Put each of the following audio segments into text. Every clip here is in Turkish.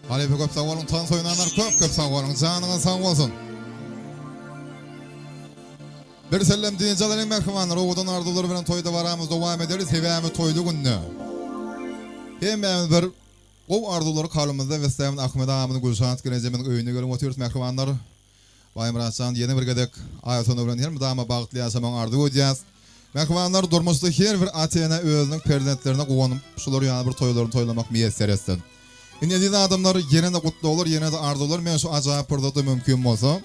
Halife köp sağ olun, tan soyunanlar köp sağ olun, canınız sağ olsun. Bir sellem dinleyicilerin mehmanları, oğudan arduları bilen toyda varamız devam ederiz, hevemi toydu günlü. Hemen bir o arduları kalımızda ve Steven Ahmet Ağam'ın Gülşanat Geleceğimin öyünü görün oturuyoruz mehmanlar. Bayım Raşan yeni bir gedek ayatını öğrenir, dama bağıtlı yaşamın ardu ödeyeceğiz. Mehmanlar durmuştu her bir atiyene özünün perdenetlerine kovanıp, şuları yani bir toylarını toylamak miyesser etsin. İnediğinde adamlar yine de kutlu olur, yine de ardı olur. Men şu acayip burada mümkün olsa.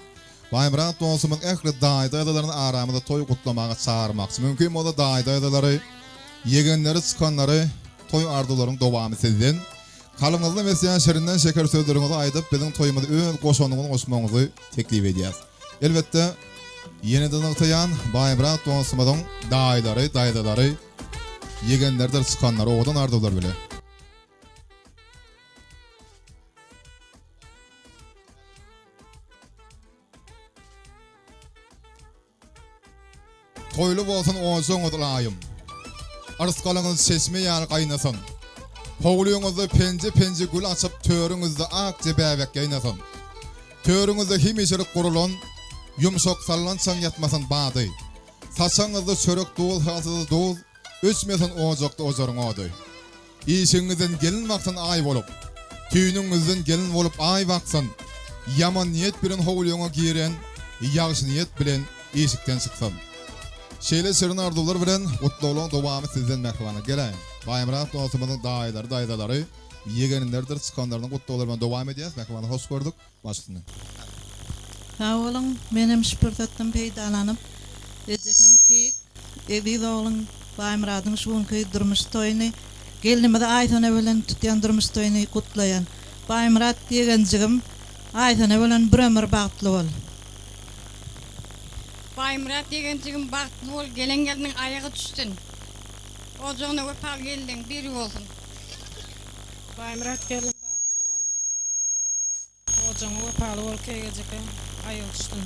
Bayım Rahat dostumun ehli daydalarının aramında toy kutlamağa çağırmak. Mümkün olsa daydaları, yegenleri çıkanları toy arduların devamı sizden. Kalımızda Mesih'in şerinden şeker sözlerinizi aydıp bizim toyumuzu ön koşanlığını koşmamızı teklif edeceğiz. Elbette yeniden ırtayan Bayım Rahat dostumun daydaları, yegenlerden çıkanları oğudan ardular bile. Toylu bolsun oğuzun odulayım. Arıskalınız seçme yani kaynasın. Poğluyunuzu penci gül açıp törünüzde akça bebek kaynasın. Törünüzde himişirik kurulun, yumuşak sallançan yatmasın bağdı. Saçınızda çörük doğul, hasızı doğul, üçmesin oğuzukta ozorun oğdu. İşinizin gelin vaksın ay olup, tüyününgüzün gelin olup ay vaksın. Yaman niyet bilen hoğluyunu giren, yağış niyet bilen işikten çıksın. Şeyle sırrın ardular bilen kutlu olun devamı sizden mehmanı geleyim. Bayım Rahat dostumuzun daydaları, yegeninlerdir, çıkanlarının kutlu olurman devam edeceğiz. Mehmanı hoş gördük. Başlığını. Sağ olun, benim şüpürtatım peydalanıp, edeceğim ki, evi oğlun Bayım Rahat'ın şuun köy durmuş toyunu, gelinime de aytan evvelen tütüyen durmuş toyunu kutlayan. Bayım Rahat diyegencigim, aytan evvelen bir ömür bağıtlı ol. Baymırat degencigim bağıtlı ol, gelen geldin ayağı düştün. Oğuzunu öpal geldin, biri olsun. Baymırat gelin bağıtlı ol. Oğuzunu öpal ol, kegecike ayağı düştün.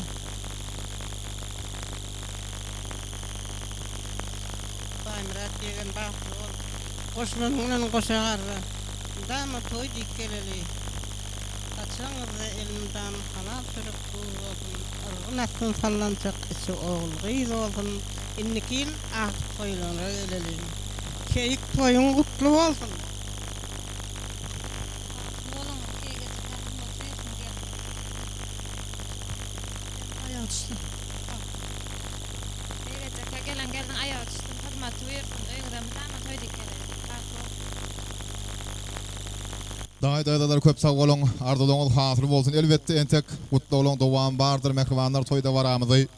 Baymırat degen bağıtlı ol. Koşmanın koşarı. Dama toy dikkeleli. Kaçanızda elimden kanal sürüp olsun. Argın sallanacak içi oğul gıyız olsun. İnnikil artık koyulan öyleli. Keyik toyun kutlu olsun. Ayağı düştü. Gelen ayağı düştün. Hizmet buyursun. Öyle dama toy dikkeleli. Daydalar köp sağ olun, ardularınız hasıl olsun. Elbette entek kutlu olun, devam vardır. Mehmanlar toyda varamızı.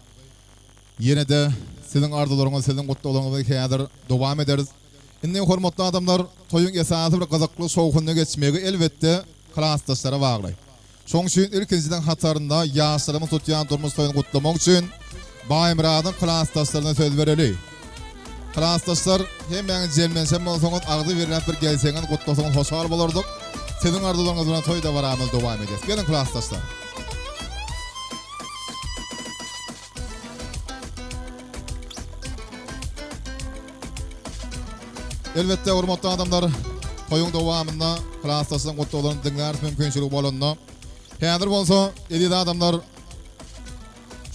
Yine de sizin ardularınız, sizin kutlu olunuz kedir devam ederiz. Indi hormatly adamlar toyun esasy bir gazakly soğukunna geçmegi elbette klassdaşlara bagly. Şoň üçin ilkinciden hatarında ýaşlarymyz tutýan durmuş toyuny kutlamak üçin Bayım Rahat'ın klassdaşlaryna söz bereli. Klassdaşlar hem meňe jelmensem bolsaňyz agdy berip bir gelseňiz kutlasaňyz hoşal bolardyk. Sizin ardularınız bilen toyda varamyz dowam ederiz. Gelin klassdaşlar. Elbette hormatly adamlar toyun dowamynda klassdaşlaryň kutlawaryny dinlär mümkinçiligi bolanda. Häzir bolsa edil adamlar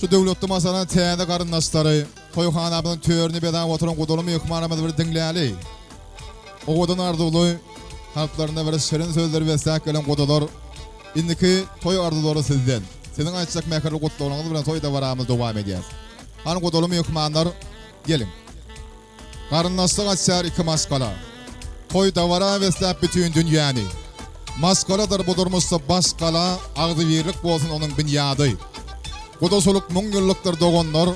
şu döwletde masalan täze garyndaşlary toyxana bilen törüni bedan oturan godalymy ýokmanamy bir dinläli. O godan arduly halklarına bir şerin sözleri bersek gelen godalar indiki toy ardulary sizden. Senin aýtjak mäkärli gutlawaryňyz bilen toyda varamyz dowam edýär. Hani godalymy ýokmanlar gelin. Garyndaşlyk açar iki maskala. Toy davara beslep bütün dünýäni. Maskaladır budurmuşsa baskala, ağzı birlik bolsun onun binyadı. Kudosuluk mung yıllıktır dogonlar,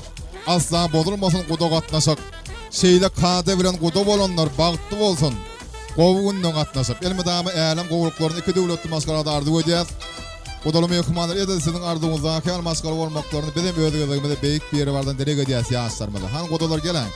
asla bozulmasın kudo katnaşak. Şeyle kade bilen kudo bolanlar bağıttı bolsun. Kovuğundan katnaşıp. Elmedamı eğlem kovuluklarını iki devletli maskalada ardı ödeyez. Kudolum yıkımanlar edin sizin ardığınızdan kıyal maskala olmaklarını bizim ödüğümüzde beyik bir yeri vardan direk ödeyez yaşlarımızda. Han kudolar gelen.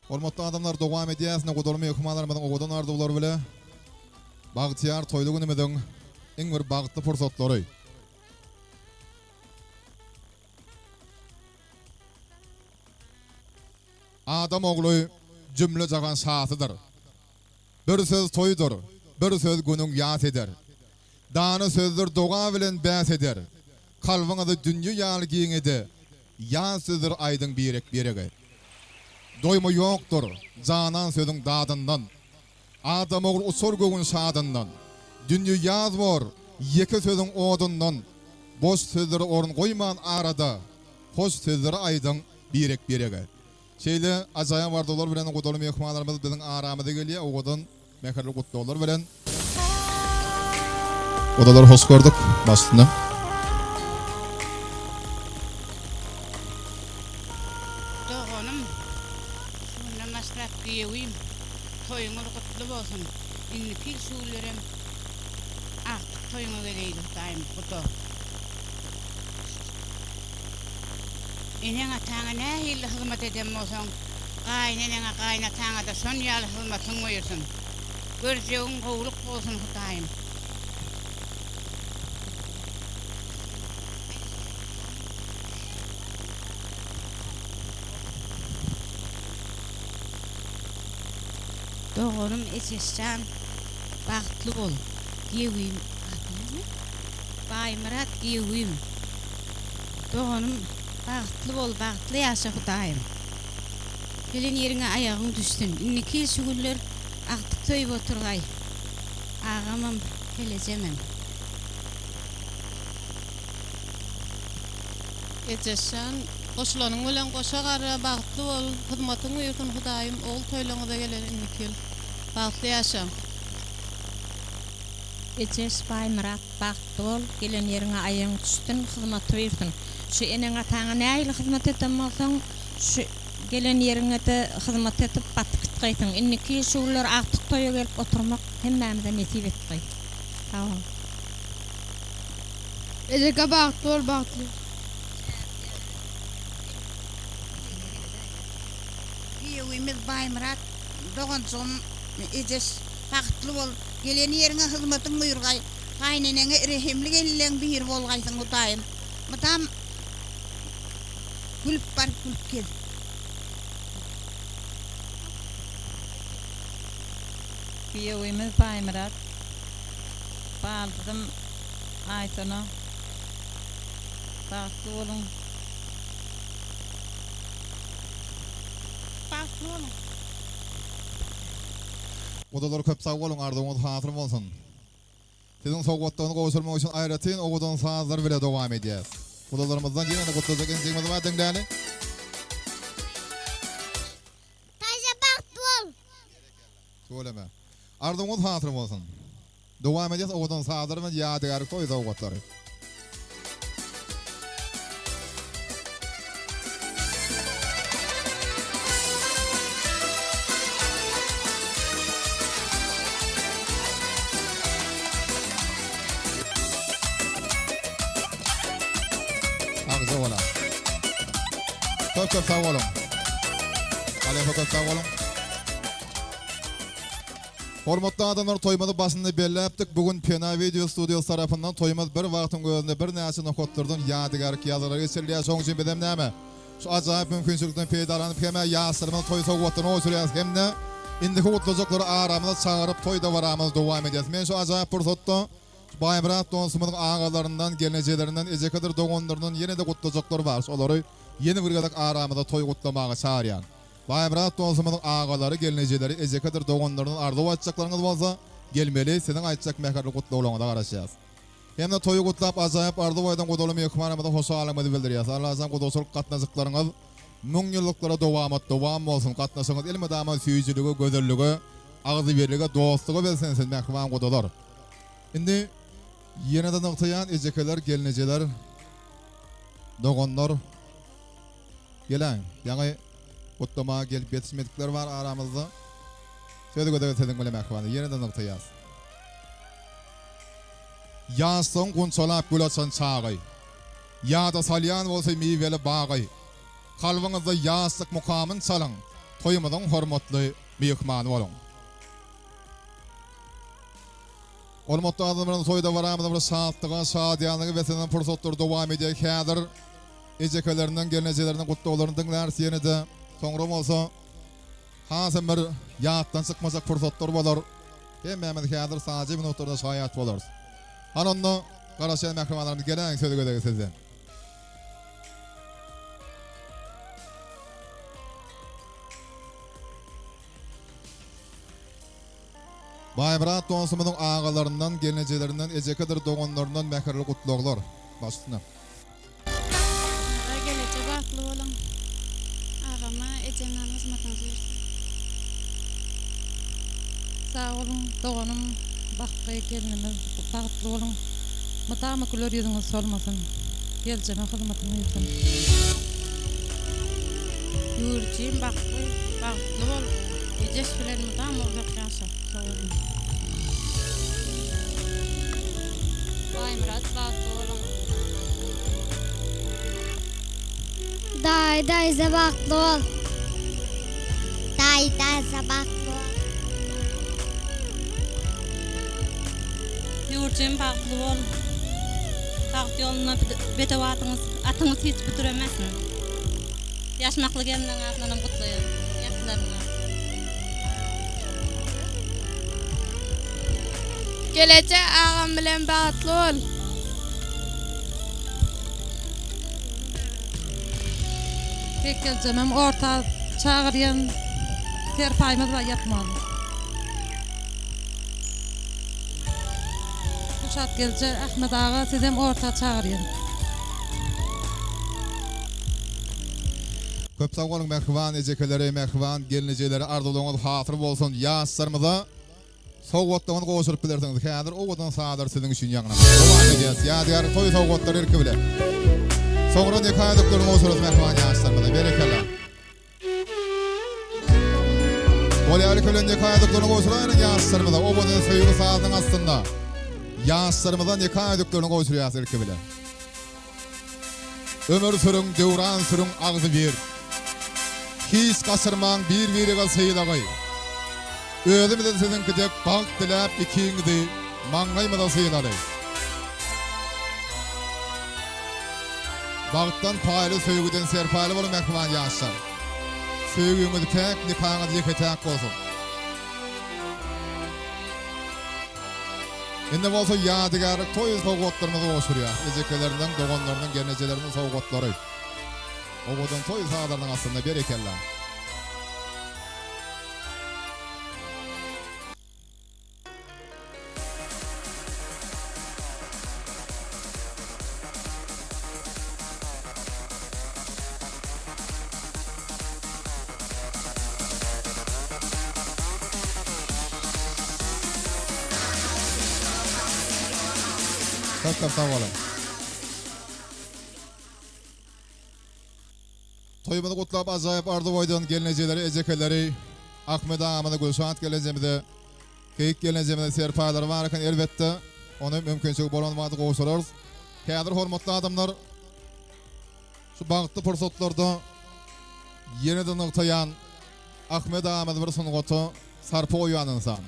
Hormatly adamlar dowam edýäsine godolmy ýokmalarymyň ogodan ardylar bile. Bagtyar toýlugyny nimiň iň bir bagtly fursatlary. Adam ogly jümle jagan şahatydyr. Bir söz toýdur, bir söz günüň ýat eder. Dany sözdür doga bilen bäs eder. Kalbyňyzy dünýä ýaly ede. Ýa sözdür aýdyň birek beregi. Doyma yoktur, canan sözün dadından. Adam oğul usur göğün şadından. Dünya yaz var, yeki sözün odundan. Boş sözleri orun koyman arada. Hoş sözleri aydın birek birege. Şeyle acayan vardılar bilen kudolum yekmalarımız bizim aramıda geliyor. Oğudan mekarlı kutlular bilen. Odalar hoş gördük başında. Yewim toyuňy gutly bolsun. Inni pil şuwlerem toyuňa gelýär daim guto. Eneň ataňa nähili hyzmat edem bolsaň, gaýneňe gaýnataňa da şon ýaly hyzmatyň goýursun. Görjegiň gowluk bolsun daim. Doğrum eşeşcan bagtly bol. Gewim atmy? Baýmurat gewim. Doğrum bagtly bol, bagtly ýaşa Hudaýym. Gelen ýeriňe aýagyň düşsün. Inniki şugullar agtyk toýup oturgay. Agamam gelejemem. Eşeşcan Goşulanyň bilen goşa gara bagtly bol, hyzmatyň öýkün Hudaýym ol toýlaňyza gelen inniki. Bagtly ýaşa. Ejes baýmurat bagtly bol, gelen ýeriňe aýagyň düşdün, hyzmat berýärsin. Şu eneň ataňa näýil hyzmat edem bolsaň, şu gelen ýeriňe de hyzmat edip batkyt gaýtyň. Inniki şular agtyk toýa gelip oturmak hemmämize nesip etdi. Tamam. Ejega bagtly bol, bagtly. Ýewimiz baýmurat dogonçum ejes bagtly bol, gelen ýeriňe hyzmatyň buýurgay, gaýneneňe rehimli geliň bir bolgaýsyň Hudaýym. Mutam gülüp bar gülüp gel. Ýewimiz baýmurat baldym aýtana bagtly bolun. Odalar köp sağ olun, ardığınız hatırım olsun. Sizin soğukluğunu koşulmak için ayrıtın, oğudan sağızlar bile devam edeceğiz. Odalarımızdan yine de kutlayacak enzimiz var dengeli. Taşa bagtly bol. Söyleme. Ardığınız hatırım olsun. Devam edeceğiz, oğudan sağızlar ve yadigarı koyu soğukları. Köp sağ olun. Aleyküm köp sağ olun. Hormatly adamlar, toýmady başynda belläpdik. Bugün Pena Video Studios tarapyndan toýmady bir wagtyň gözünde bir näçe nokotlardan ýadygarlyk ýazylar geçirilýär. Şoň üçin bedem näme? Şu ajaýyp mümkinçilikden peýdalanyp hemme ýaşyrmy toý sowgatdan oýsurýar hemde indiki gutlajaklary aramyda çağırıp toýda baramyz dowam edýäs. Men şu ajaýyp pursatda Baýmurat dostumyň agalaryndan, gelenejlerinden, ejekadir dogonlaryndan ýene de gutlajaklar bar. Olary yeni bir gadak aramyda toy gutlamaga çağırýan. Baýmurat dostumyň agalary, gelenejleri, ejekadir dogonlaryndan ardy watjaklaryňyz bolsa, gelmeli, seniň aýtjak mekarly gutlawlaryňa garaşýas. Hem de toyu kutlap azayıp ardı boydan kodolum yekmanamada hoşu alamadi bildiriyaz. Allah'tan kodosuluk katnazıklarınız mung yıllıklara devam olsun. Katnaşınız ilmi dama süyücülüğü, gözellüğü, ağzı birliği, dostluğu bilseniz mehman kodolar. Şimdi yeniden noktayan ecekeler, gelineceler, dogonlar gelen. Yani kutlama gelip yetişmedikler var aramızda. Şöyle gösterdim böyle mehmanı. Yeniden noktayaz. Yansın kunçolap gülöçen çağıy. Ya da salyan olsa meyveli bağıy. Kalbinizde yanslık mukamın çalın. Toyumuzun hormatlı meyhmanı olun. Hormatlı adamların toyda varamızda bir saatlığa, şadiyanlığı ve senin fırsatları devam edecek. Hadır ecekelerinden, gelinecelerinin kutluğlarını dinlersi yeni de. Sonra olsa hasen bir yattan çıkmasak fırsatlar olur. Hem Mehmet hadır sadece minutlarda şayet olur. Hanonda Karaşehir mehmanlarımız gelen sözü göderi sizden. Baymurat Donsum'un ağalarından, gelincelerinden, ecekedir doğanlarından mekarlı kutluğlar. Başlığına. Gelece baklı olun. Ağama ecenlerin hizmetinizi versin. Sağ olun, doğanım, bakıya gelinimiz, bağıtlı olun. Mıdamı gülür yüzünüz solmasın. Geleceğime hizmetini yürüsün. Yürüyeceğim baklı ol. Eceş filan mıdam olacak yaşa. Sağ olun. Baymurat bağıtlı olun. Day zabaklı ol. Day zabaklı ol. Yurcum bağıtlı ol. Bağıt yoluna betevatınız, atınız hiç bitiremezsin. Yaşmaklı gelinin ağzından kutluyum. Yaşlarına. Gelece ağam bilen bağıtlı ol. Tek geleceğim, orta çağırıyan terpayımız var yapmalı. Kuşat gelecek, Ahmet Ağa sizem orta çağırıyan. Köp sağ olun mehman ecekeleri, mehman gelineceleri, ardılığınız hatır olsun. Yaşlarımıza soğutlığını koşurup bilirsiniz. Hadır o vadan sağdır sizin için yanına. Devam edeceğiz. Ya diğer toy soğutları irki bile. Sonra nikayadıklarını koşuruz mehman yaşlarımıza. Berekeler. Olayarı kölen nikayadıklarını koşuruz yaşlarımıza. O vadan soğuğu sağdın aslında. Yaşlarımıza nikayadıklarını koşuruyoruz irki bile. Ömür sürün, devran sürün, ağzı bir. Hiç kaçırman bir sıyılagay. Özümüzde sizin gidecek balk dilep ikiyinizi mağnaymada sıyıladay. Bağıttan paylı söygüden serpaylı olun mehman yaşlar. Söygüğünüzü tek, nikahınızı yıkıtak olsun. Indi bolsa yadigarlık toy soğukotlarımızı oşuruyor. Ecekelerinden, doğanlarından, gelinecelerinin soğukotları. O bodan toy sağlarının aslında berekeller. Çok sağ olun. Toyumuzu kutlap azayıp ardı boydan gelineceleri, ecekeleri, Ahmet Ağam'ın Gülşat geleceğimizde, Keyik geleceğimizde serpayları varken elbette onu mümkünçük bolonmadı koşururuz. Kadir hormatlı adamlar, şu bağıtlı fırsatlarda yeniden noktayan Ahmet Ağam'ın bir sunuğutu sarpı oyan insan.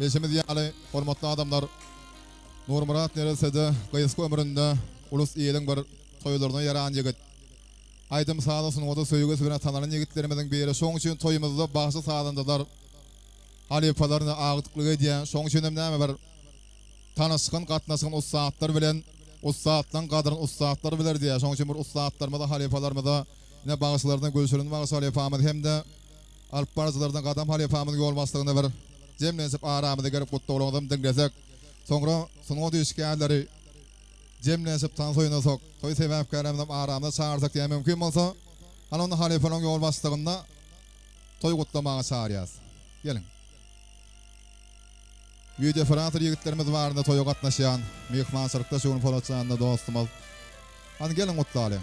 Beşimiz yani hormatlı adamlar, Nurmurat neresede, kıyıskı ömründe ulus iyilin bir toylarına yaran yigit. Aydım sağlasın o da söylüğü sübüne tanınan yigitlerimizin biri. Şoň üçün toyumuzda bahçı sağlandılar. Halifalarına ağıtlığı diye. Şoň üçün näme bir tanışkın, katnaşkın ustaatlar bilen, ustaatlan kadrın ustaatlar bilir diye. Şoň üçün bir ustaatlarımızda, halifalarımızda ne bağışlarına gülşürün bağışı halifamız hem de alp barıcılardan kadam halifamız yol bastığında bir cemlensip aramızda gelip kutlu olalım dinlesek. Sonra sunuğu düşkânleri Cemleşip tan soyunasak, toy sebäpkärlerimden aramda çağırsak diýen mümkin bolsa, anony halifanyň ýol başlygynda toy gutlamaga çağırýas. Gelin. Video Fransız ýigitlerimiz barynda toýa gatnaşýan, mehmançylykda şuny polatçanda dostumyz. Hadi gelin gutlaly.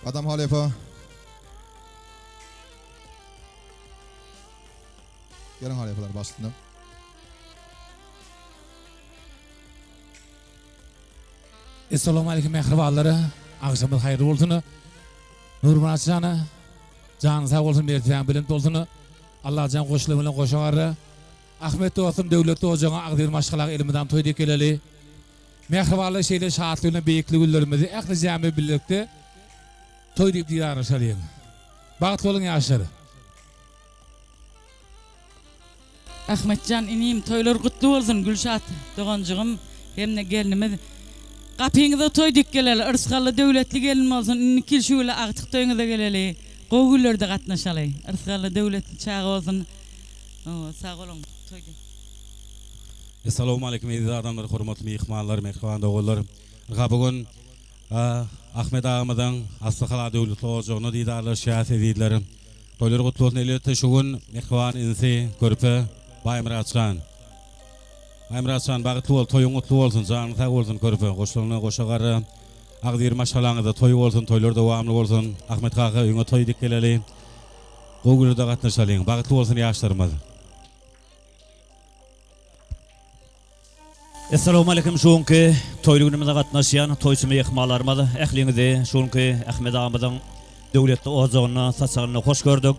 Adam halifa. Gelin halifalar başlığında. Assalamu alaykum mehriballary. Agşamyz haýyrly bolsun. Nurman açjana. Janyň sag bolsun, berdiň bilen bolsun. Allah jan goşly bilen goşagary. Ahmet dostum döwlet ojagyna agdyr maşgalagy elimden toýdy keleli. Mehribally şeýle şahatly bilen beýikli günlerimizi ähli jamy birlikde toýdy diýar şalýan. Bagtly bolun ýaşary. Ahmetcan inim toylar kutlu olsun Gülşat doğancığım hem de gelinimiz kapıyınıza toydik geleli ırskallı devletli gelin olsun nikil şöyle artık toyunuza geleli Goğullerde katnaşalı ırskallı devletli çağı olsun sağ olun toyduk. Assalamu alaykum aziz adamlar, hormatly mehmanlar, mehman dogullar. Bugün Ahmet ağamyzyň Aslıkala döwletli ojagyny diýdarlaşýar edýärler. Toylar kutlu olsun elbetde şugun mehman insi körpe Baýmyratçan. Baýmyratçan bagtly bol, toýuň kutlu bolsun, janyň sag bolsun körpe, goşlagyna goşagary. Agdyr maşgalaňyzda toý bolsun, toýlar dowamly bolsun. Ahmet kaka öňe toý dik geleli. Goýgulda gatnaşalyň, bagtly bolsun ýaşlarymyz. Assalamu alaykum şuňky toýlugymyza gatnaşýan toýçy mehmanlarymyz, ähliňizi şuňky Ahmet ağamyzyň döwletli ojagyna saçagyna hoş gördük.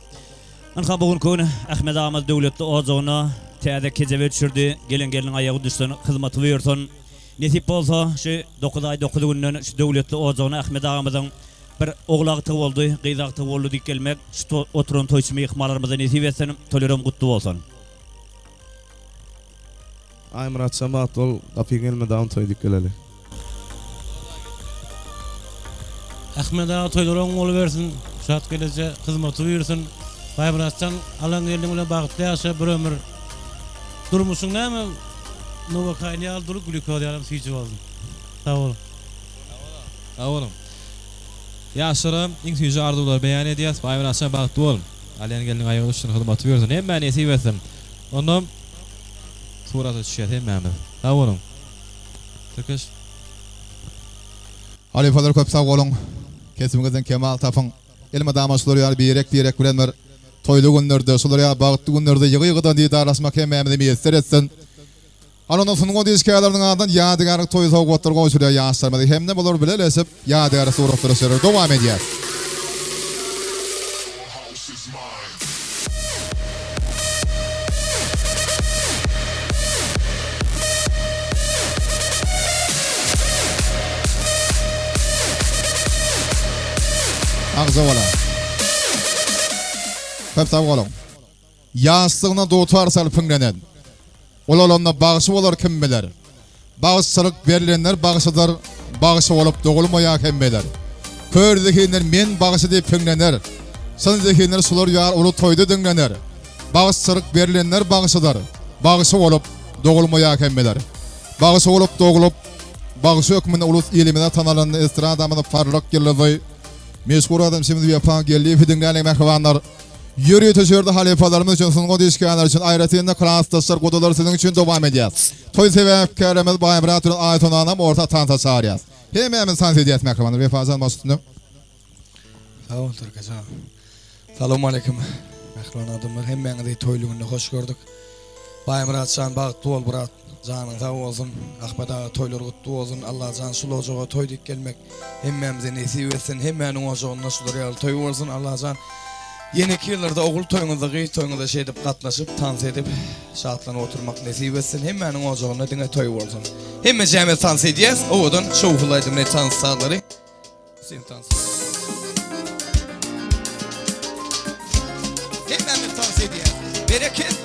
Anha bugün Ahmet ağamyz döwletli ojagyna täze kejebe düşürdi. Gelin aýagy düşsen hyzmaty bersin. Nesip bolsa şu 9 ay 9 günden şu döwletli ojagyna Ahmet ağamyzyň bir oglagty boldy, gyzakty boldy diýip gelmek. Şu oturan toýçy mehmanlarymyza nesip etsin, toýlarym gutlu bolsun. Aymrat Samat ol kapyň elmeden toýdyk geleli. Ahmet ağa toýlaryň ol bersin, şat gelece hyzmaty bersin. Baýmyratçan alan geldiň bilen bagtly ýaşa bir ömür. Durmuşyň näme? Nowa kaýny aldyr glükodiýalym süýçi boldum. Sag bolun. Sag bolun. Ýaşarym iň süýçi arzuwlar beýan edýäs, Baýmyratçan bagtly bol. Alan geldiň aýagy üçin hyzmaty bersin. Hemme nesip etsin. Ondan Surata düşýär hemme. Sag bolun. Türküş. Halifalar köp sag bolun. Kesimizden Kemal Tapyň elma damaşlar ýar birek bilen bir toýly günlerde, şolar ýa bagtly günlerde ýygy-ýygydan diýdarlaşmak hemmemizi meýser etsin. Alanyň sunugy diýişkäleriniň adan ýadygarlyk toý sowgatlar goýşurýar ýaşlarymyzy hemde bolar bilelesip ýadygar suratlara şerer dowam edýär. Ağza bolan. Hep sag bolan. Ýaşlygyna dotar salpyňlenen. Olalanda bagşy bolar kim biler. Bagşylyk berilenler bagşydyr, bagşy bolup dogulmaýar kim biler. Kördekiler men bagşy diýip piňlener. Sındekiler sular ýar uly toýda diňlener. Bagşylyk berilenler bagşydyr, bagşy bolup dogulmaýar kim biler. Bagşy bolup dogulup bagşy hökmüne ulus ilimine tanalan estradamyny parlak ýyldy. Meşgul adam şimdi yapan geldiği fidingali mehvanlar yürüyü teşhirde halifalarımız için sungu diýişkenler için aýratynda klastaşlar godalar sizin için dowam edýär. Toy sebäpkärimiz Baýmyratçyň aýtonanam orta tanta çağırýar. Hemmemiz sans edýär mehvanlar we fazan başlykda. Sag ol Türkçe. Assalamu alaykum. Mehman adamlar hemmeňizi toýlugyna hoş gördük. Baýmyratçyň bagtly bol brat. Janyň sag bolsun, Ahmet ağa toýlar gutly bolsun. Allah jan şuly ojaga toýdyk gelmek hemmemize nesip etsin. Hemmeniň ojagyna şular ýaly toý bolsun. Allah jan ýene ýyllarda ogul toýuňyzda, gyý toýuňyzda şeýdip gatnaşyp, tans edip, şatlanyp oturmak nesip etsin. Hemmeniň ojagyna diňe toý bolsun. Hemme jämet tans edýäs. Owadan şowlaýdym ne tans saglary. Sen tans. Hemmemiz tans edýäs. Bereket.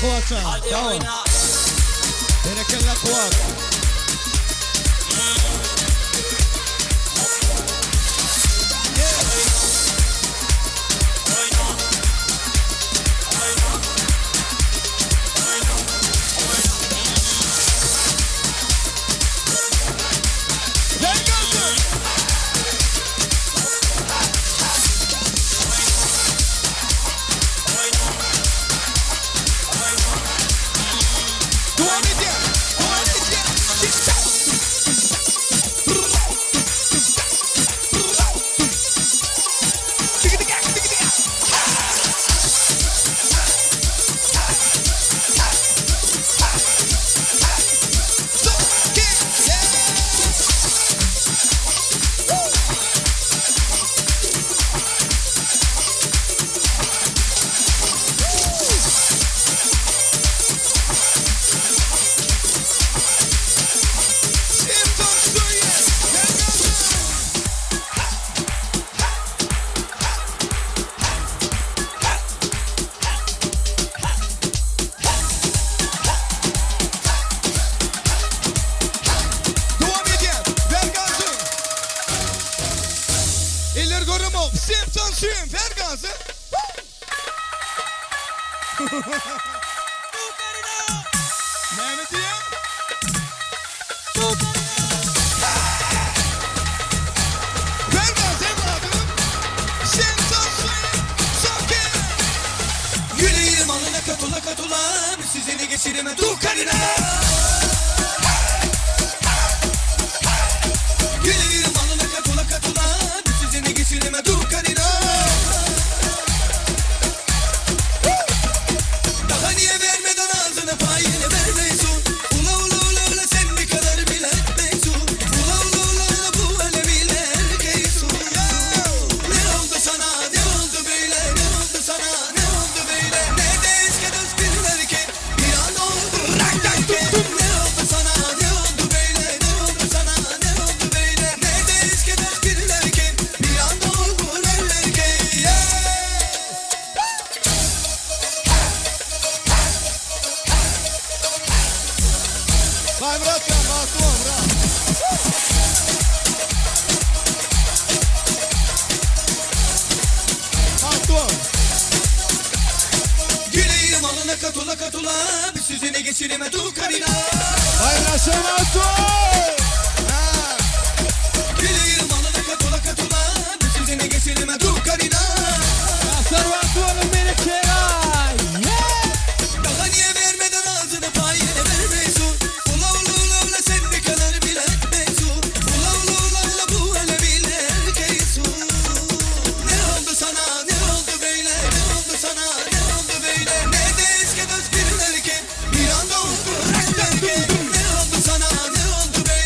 Kuvatcan. Tamam. Berekella Kuvat. Ne oldu sana, ne oldu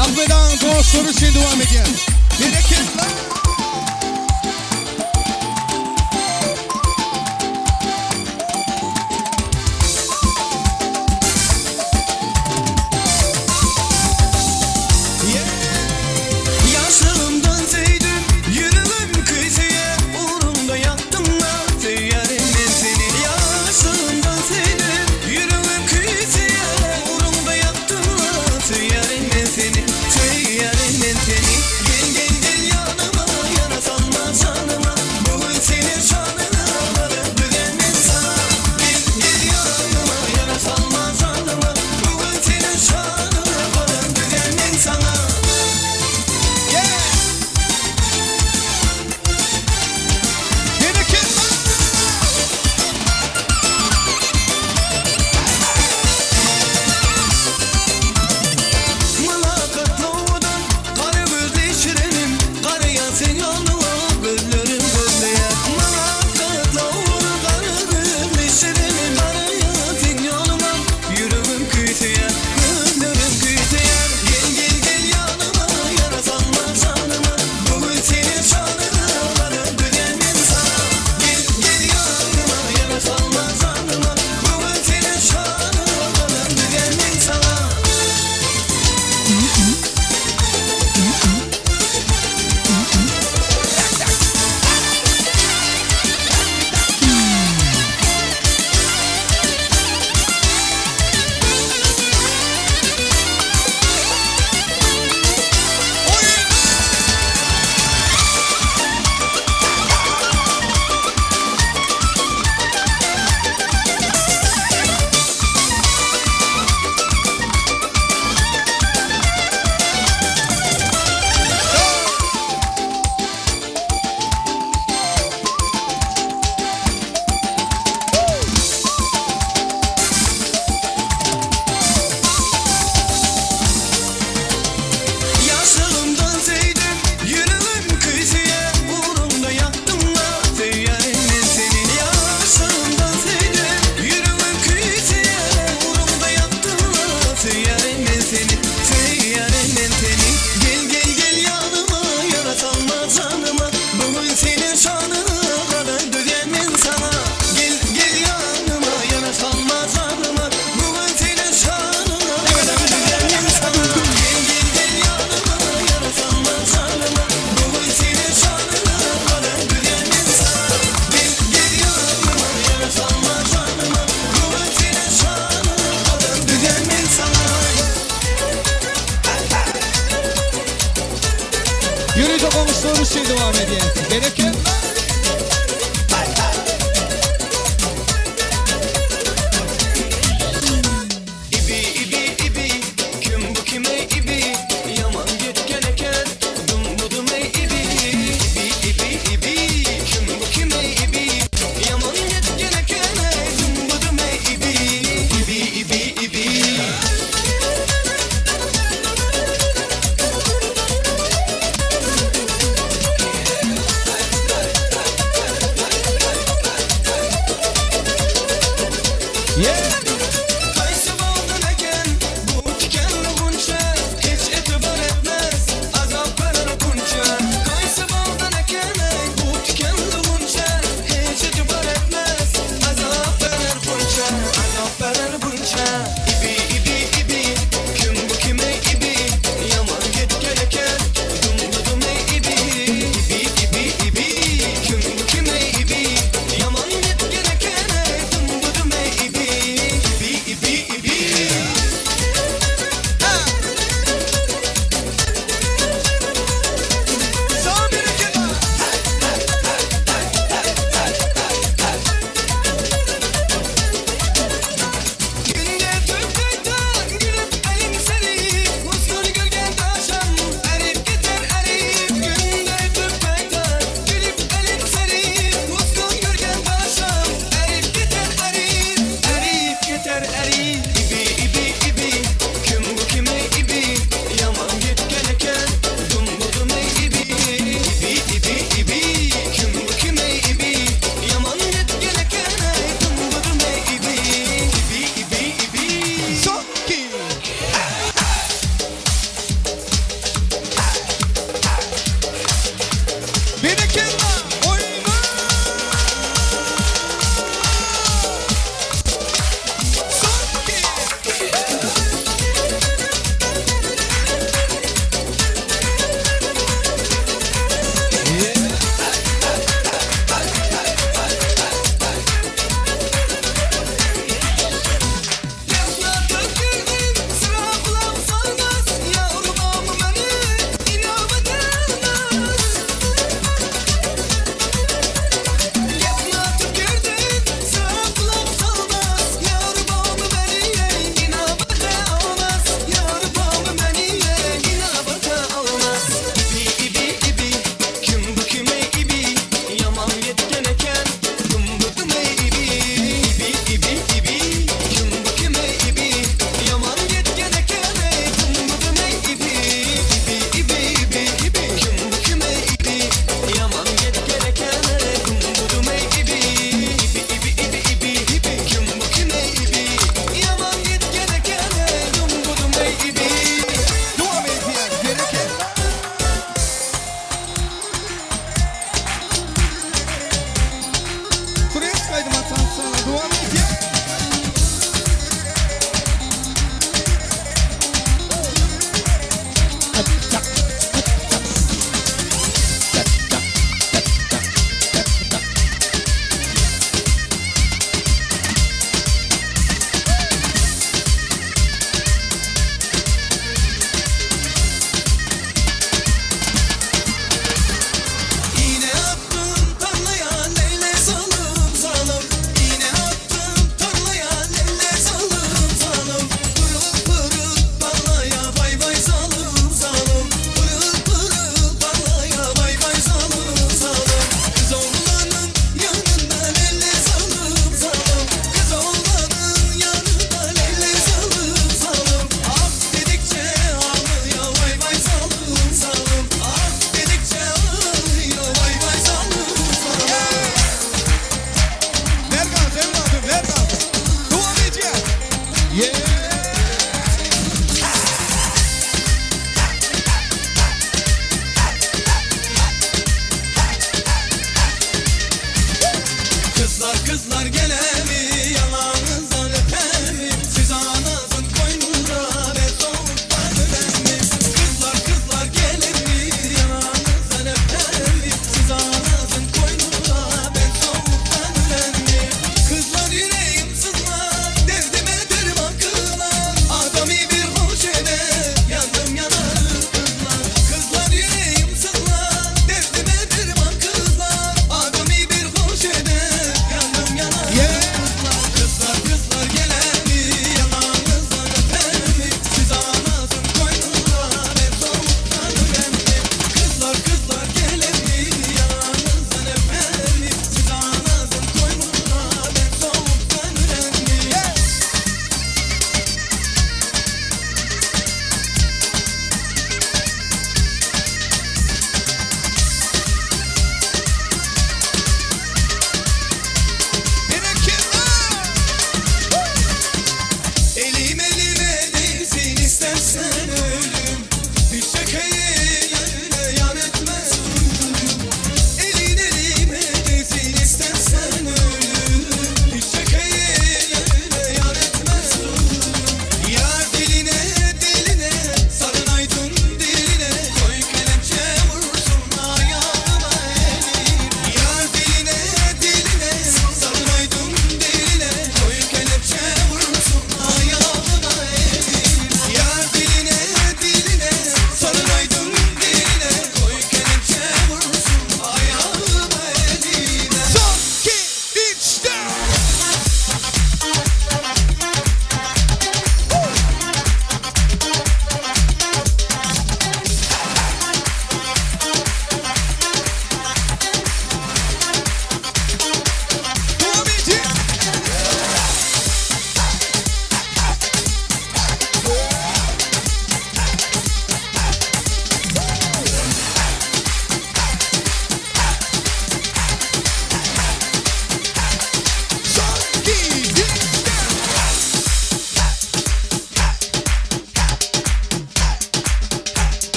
Ahmet Ağa'nın dostları için devam ediyor. Bereketler. Yaşım dönseydim yürümüm kıyıya uğrunda yaktım da teyyarimden seni. Yaşım dönseydim yürümüm kıyıya uğrunda yaktım da teyyarimden seni. Teyyarimden seni. Gel gel gel yanıma yana salma canıma. Bugün senin şanını alırım düzenlen sana. Gel gel yanıma yana salma canıma. Bugün senin şanını alırım düzenlen sana. Mülakatlıdan kara gözlü şirenim, karaya sen yanıma gözlerim gözleye. Mülakatlıdan kara gözlü şirenim, karaya sen yanıma yürümüm kıyıya, gözlerim kıyıya. Gel gel gel yanıma yara salma canıma. Bugün senin şanını alırım düzenlen sana. Gel gel yanıma yara salma canıma. Bugün senin şanını alırım düzenlen sana. Yaşım dönseydim yürümüm kıyıya uğrunda yaktım da teyyarimden seni. Yaşım dönseydim yürümüm kıyıya uğrunda yaktım da teyyarimden seni. Teyyarimden seni. Gel gel gel yanıma yara salma canıma. Bugün senin şanını alırım düzenlen sana. Gel gel yanıma yara salma canıma. Bugün senin şanını alırım düzenlen sana. Gel gel gel yanıma yara salma canıma. Bugün senin şanını alırım düzenlen sana. Gel gel yanıma yara salma canıma. Bugün senin şanını alırım düzenlen sana. Yürü de konuştuğumuz şey devam ediyor. Bereketler. İbi ibi ibi kim bu kime ibi yaman gitken eken dum budum ey ibi ibi ibi ibi kim bu kime ibi yaman gitken eken dum budum ey ibi ibi ibi ibi.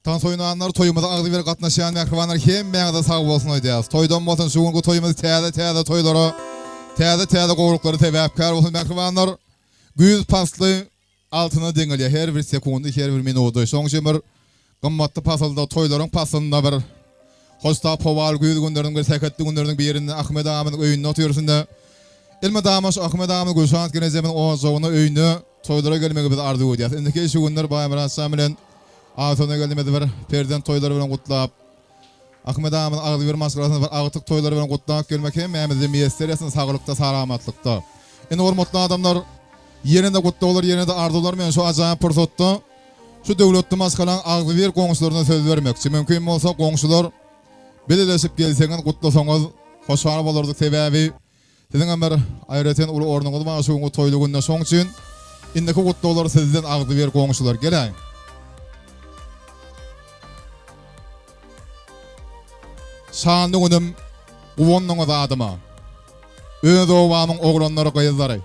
Tans oynananlar toyumuzda ağzı ver katnaşan mehribanlar hemmeňize sag bolsun diýýäs. Toýdan bolsun şuňky toýumuz täze toýlary, täze gowruklary täwäpkär bolsun mehribanlar. Güýz pasly altyna deňilýär her bir sekundy, her bir minuty. Soňçy bir gymmatly pasalda toýlaryň pasynda bir hosta powal güýz günleriň bir seketli günleriň birinde Ahmet Ağamyň öýünde oturýarsynda. Elma damas Ahmet Ağamyň goşant genezemin owazyny öýünde toýlara gelmegi biz arzu edýäs. Indiki şu günler Baýmyr Hasan bilen Ağatona gelmedi bir perden toyları bilen kutlap. Ahmet Ağamyň ağzy bir maskarasyny bir agtyk toyları bilen kutlap gelmek hem mämize miýeslerýasyň saglykda, salamatlikda. Ene hormatly adamlar yerinde kutlaýlar, yerinde arzular men şu ajaýyp pursatda şu döwletli maskaraň ağzy bir goňşularyna söz bermekçi. Mümkin bolsa goňşular beleleşip gelseňiz kutlasaňyz hoşar bolardy. Sebäbi siziň bir aýraten uly ornuňyz bar şu toýly günde soň üçin indiki kutlaýlar sizden ağzy bir goňşular geleň. Şanly günüm uwonluňyz adyma. Öz owamyň oglanlary gyýzlary.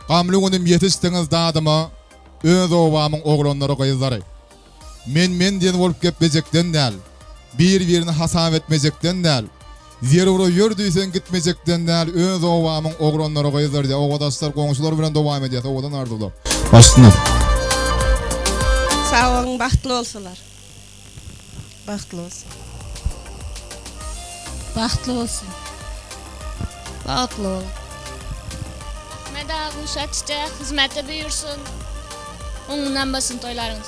Gamly günüm ýetişdiňiz dadyma. Öz owamyň oglanlary gyýzlary. Men diýen bolup gepmejekden däl. Bir-birini hasap etmejekden däl. Zerwro ýördüýsen gitmejekden däl. Öz owamyň oglanlary gyýzlary diýip owadaşlar goňşular bilen dowam edýär. Owadan ardylar. Başlyny. Sağ olun, bahtly bolsunlar. Bahtly bolsun. Bahtly bolsun. Bahtly ol. Medağın şatçı hizmette buyursun. Onundan basın toylarınız.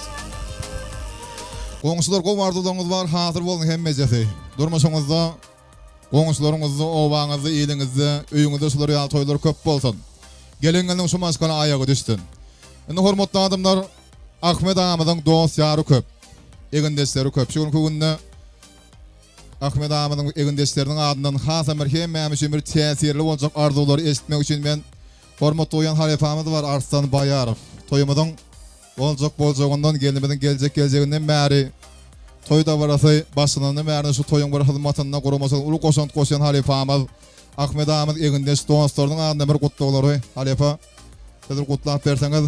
Goňşular gow arzularyňyz bar, hazır bolun hemmejesi. Durmaşyňyzda goňşularyňyzy, owaňyzy, ýylyňyzy, öýüňizde şular ýa toylar köp bolsun. Gelengeniň şu maskana aýagy düşdün. Indi hormatly adamlar, Ahmet Ağamyň dost ýary köp. Egendeşleri köp. Şu günde Ahmet Ağamyň egendeşleriniň adyndan hasam bir hemmämiz bir täsirli boljak arzulary eşitmek üçin men hormatly oýan halefamyz bar Arslan Baýarow. Toýumyň boljak gelinmeden geljeginden bäri toýda barasy başlanany bäri şu toýuň bir hyzmatyna guramasy uly goşant goşan halefamyz Ahmet Ağamyň egendeş dostlarynyň adyndan bir gutlaglary halefa. Sizler gutlap berseňiz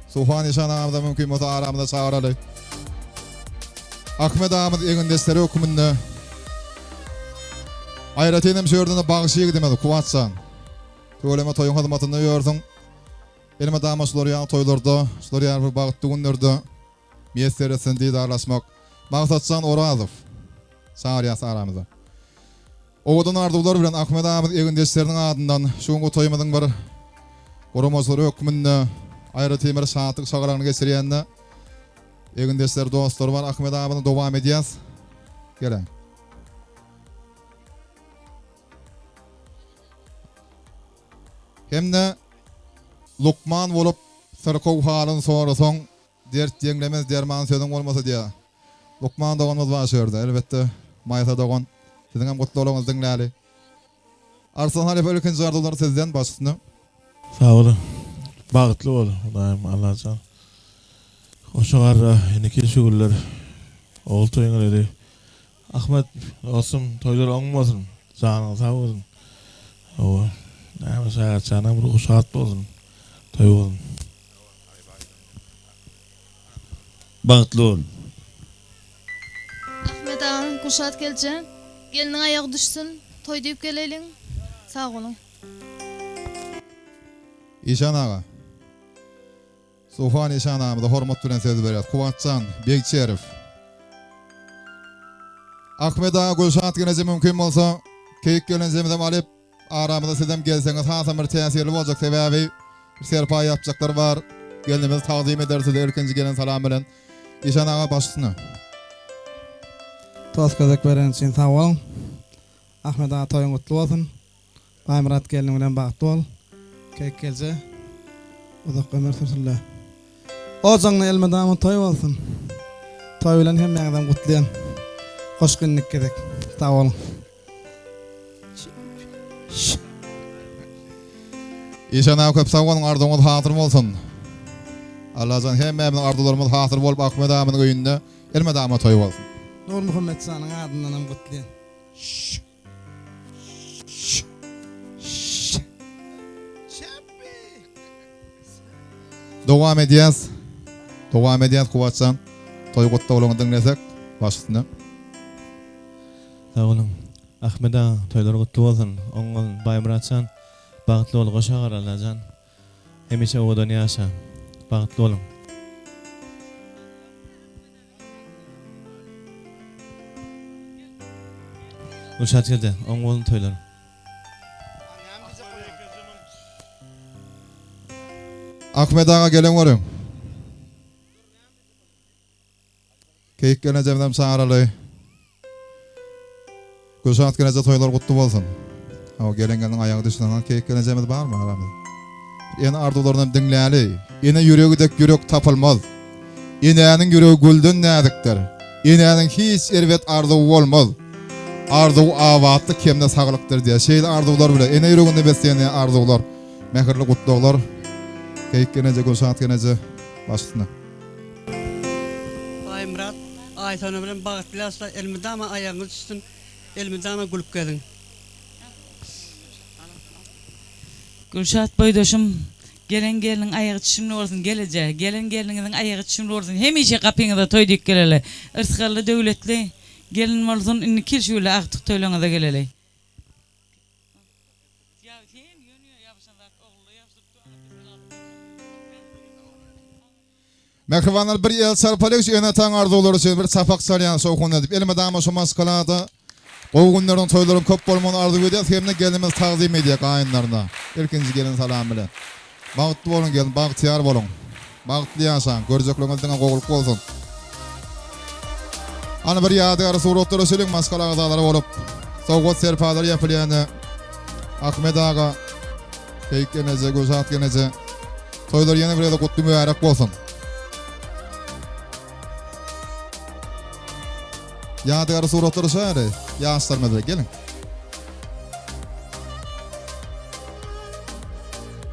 Sofan Işan Ağamda mümkin bolsa aramda çağırally. Ahmet Ağamyň egendeşleri höküminde aýratenem şördüne bagşygy demeli kuwatsan. Töwleme toýun hyzmatyny ýörsiň. Elime damaslar ýa toýlarda, şular ýa bir bagtly günlerde miýesleresin diýdarlaşmak. Maksatsan Orazow. Saryas aramyzda. Owadan arzular bilen Ahmet Ağamyň egendeşleriniň adyndan şuňky toýumyň bir guramasary höküminde aýratemir saatlyk şagarany geçirýände egendeşler dostlar bar Ahmet Ağamyň dowam edýäs. Geleň. Hemde Lukman bolup sırkow halyn sorasaň dert ýeňlemez derman sözüň bolmasa diýär. Lukman doganmaz başardy. Elbetde maýsa dogan siziň hem gutlularyňyz diňläli. Arslan halefe ölekinji arzular sizden başlyny. Sağ olun. Bagtly bol. Hudaýym Allahjan. Hoşagar eniki şugullar. Ol toýuňlar. Ahmet olsun toýlar oňmasyn. Janyň sag bolsun. O näme sagat janam ruh saat bolsun. Toy bolsun. Bagtly bol. Ahmet Ağam kuşat geljen. Geliniň aýagy düşsün. Toy diýip geleliň. Sağ olun. İşan ağa. Sofan İşan ağamda hormat bilen söz berýär. Kuwatsan Bekçerif. Ahmet Ağa goşat gelenje mümkin bolsa, keýik gelenjemizem alyp aramyzda sizem gelseňiz hasam bir täsirli boljak sebäbi bir serpa ýapjaklar bar. Gelinimiz tagzim edersiz erkenji gelen salam bilen. İşan ağa başlyny. Toskazak beren için sağ olun. Ahmet Ağa toyun kutlu olsun. Baýmurat gelin bilen bagtly bol. Keýik gelje uzak ömür sürsinler. Ojaňy elmedamy toy bolsun. Toy bilen hemmeňizden gutlaýan. Hoş günlük gerek. Sağ olun. İşan ağa köp sağ olun, arzuňyz hatyr bolsun. Allahjan hemmeňiň arzularymyz hatyr bolup Ahmet Ağamyň öýünde elmedamy toy bolsun. Nur Muhammed sanyň adyndan hem gutlaýan. Dowam edýäs. Dowam edýäs kuwatsan. toy gotda bolany dinlesek başysyna. Sağ olun. Ahmet ağa toylar kutlu olsun. Oňun Baýmuratçan bagtly bol goşagar alajan. Hemişe odan ýaşa. Bagtly bolun. Uşat geldi. Oňun toylar. Ahmet ağa gelen görüň. Keyik gelejemden sağaraly. Gülşat gelece toylar kutlu bolsun. O gelengeniň aýagy düşünden keyik gelejemiz barmy aramyzda? Ýene arzuwlaryny dinläli. Ýene ýüregidek ýürek tapylmaz. Ýeneňiň ýüregi gülden näzikdir. Ýeneňiň hiç erwet arzuw bolmaz. Arzuw awatly kemde saglykdyr diýe. Şeýle arzuwlar bilen ene ýüreginde besleýän arzuwlar, mehirli gutluklar. Keyik gelece Gülşat gelece başysyna. Baýmurat aýtany bilen bagtlyasla elmidama aýagyny düşsün. Elmidama gülüp gelin. Gülşat boýdaşym gelen geliniň aýagy çymly bolsun gelije. Gelen geliniň aýagy çymly bolsun. Hemişe kapyňyzda toý diýip geleli. Irsgally döwletli gelin bolsun inni kilşüle agtyk toýlaňyza geleli. Mehribanlar bir el sarpalyk ýene taň arzuwlary üçin bir sapak salýan sowgun edip elmedama şu maskalada gowgunlaryň toýlaryň köp bolmagyny arzuw edýär. Hemne gelimiz taqdim edýär gaýynlaryna. Ilkinji gelin salam bilen. Bagtly bolun gelin, bagtyar bolun. Bagtly ýaşaň, görjekleňizden gowuluk bolsun. Ana bir ýadygar suratlar öseliň maskala agzalary bolup, sowgat serpadar ýapylýany Ahmet ağa, Keyik geneze, Gülşat geneze. Toýlar ýene bir ýerde gutly mübarek bolsun. Ýadygar suratlary şäherdi. Ýaşlarmada gelin.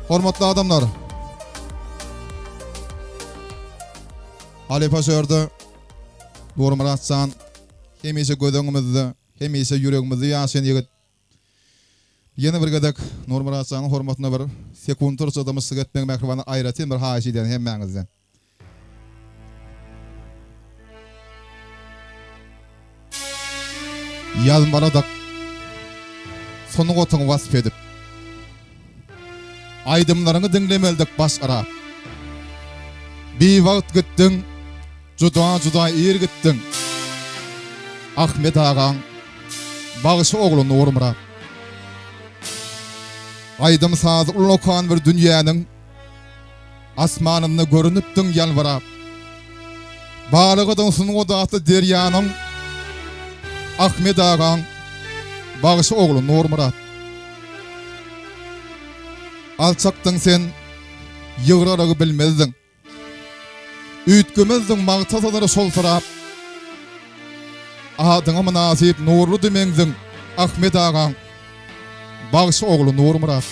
Hormatly adamlar. Ali Paşarda Nurmuratçan hemişe gödöňimizde, hemişe ýüregimizde ýaşaýan ýigit. Ýene bir gedek Nurmuratçanyň hormatyna bir sekund tursa da myslyk etmek mehriban aýratyn bir haýyş edýän hemmäňizden. Yazmaladak sonu gotuň wasp edip aýdymlaryňy dinlemeldik baş ara. Bir wagt gitdiň, juda ýer gitdiň. Ahmet agaň bagyşy ogly Nurmurat. Aýdym sazy ulokan bir dünýäniň asmanynda görünipdiň ýalbarap. Balygydyň sunu godatly derýanyň Ahmet agaň bagyşy ogly Nurmurat. Alçakdyň sen, ýygraragy bilmezdiň. Üýtgemezdiň magtasalary solsarap. Adyňa münasip nurlu dimeňdiň Ahmet agaň bagyşy ogly Nurmurat.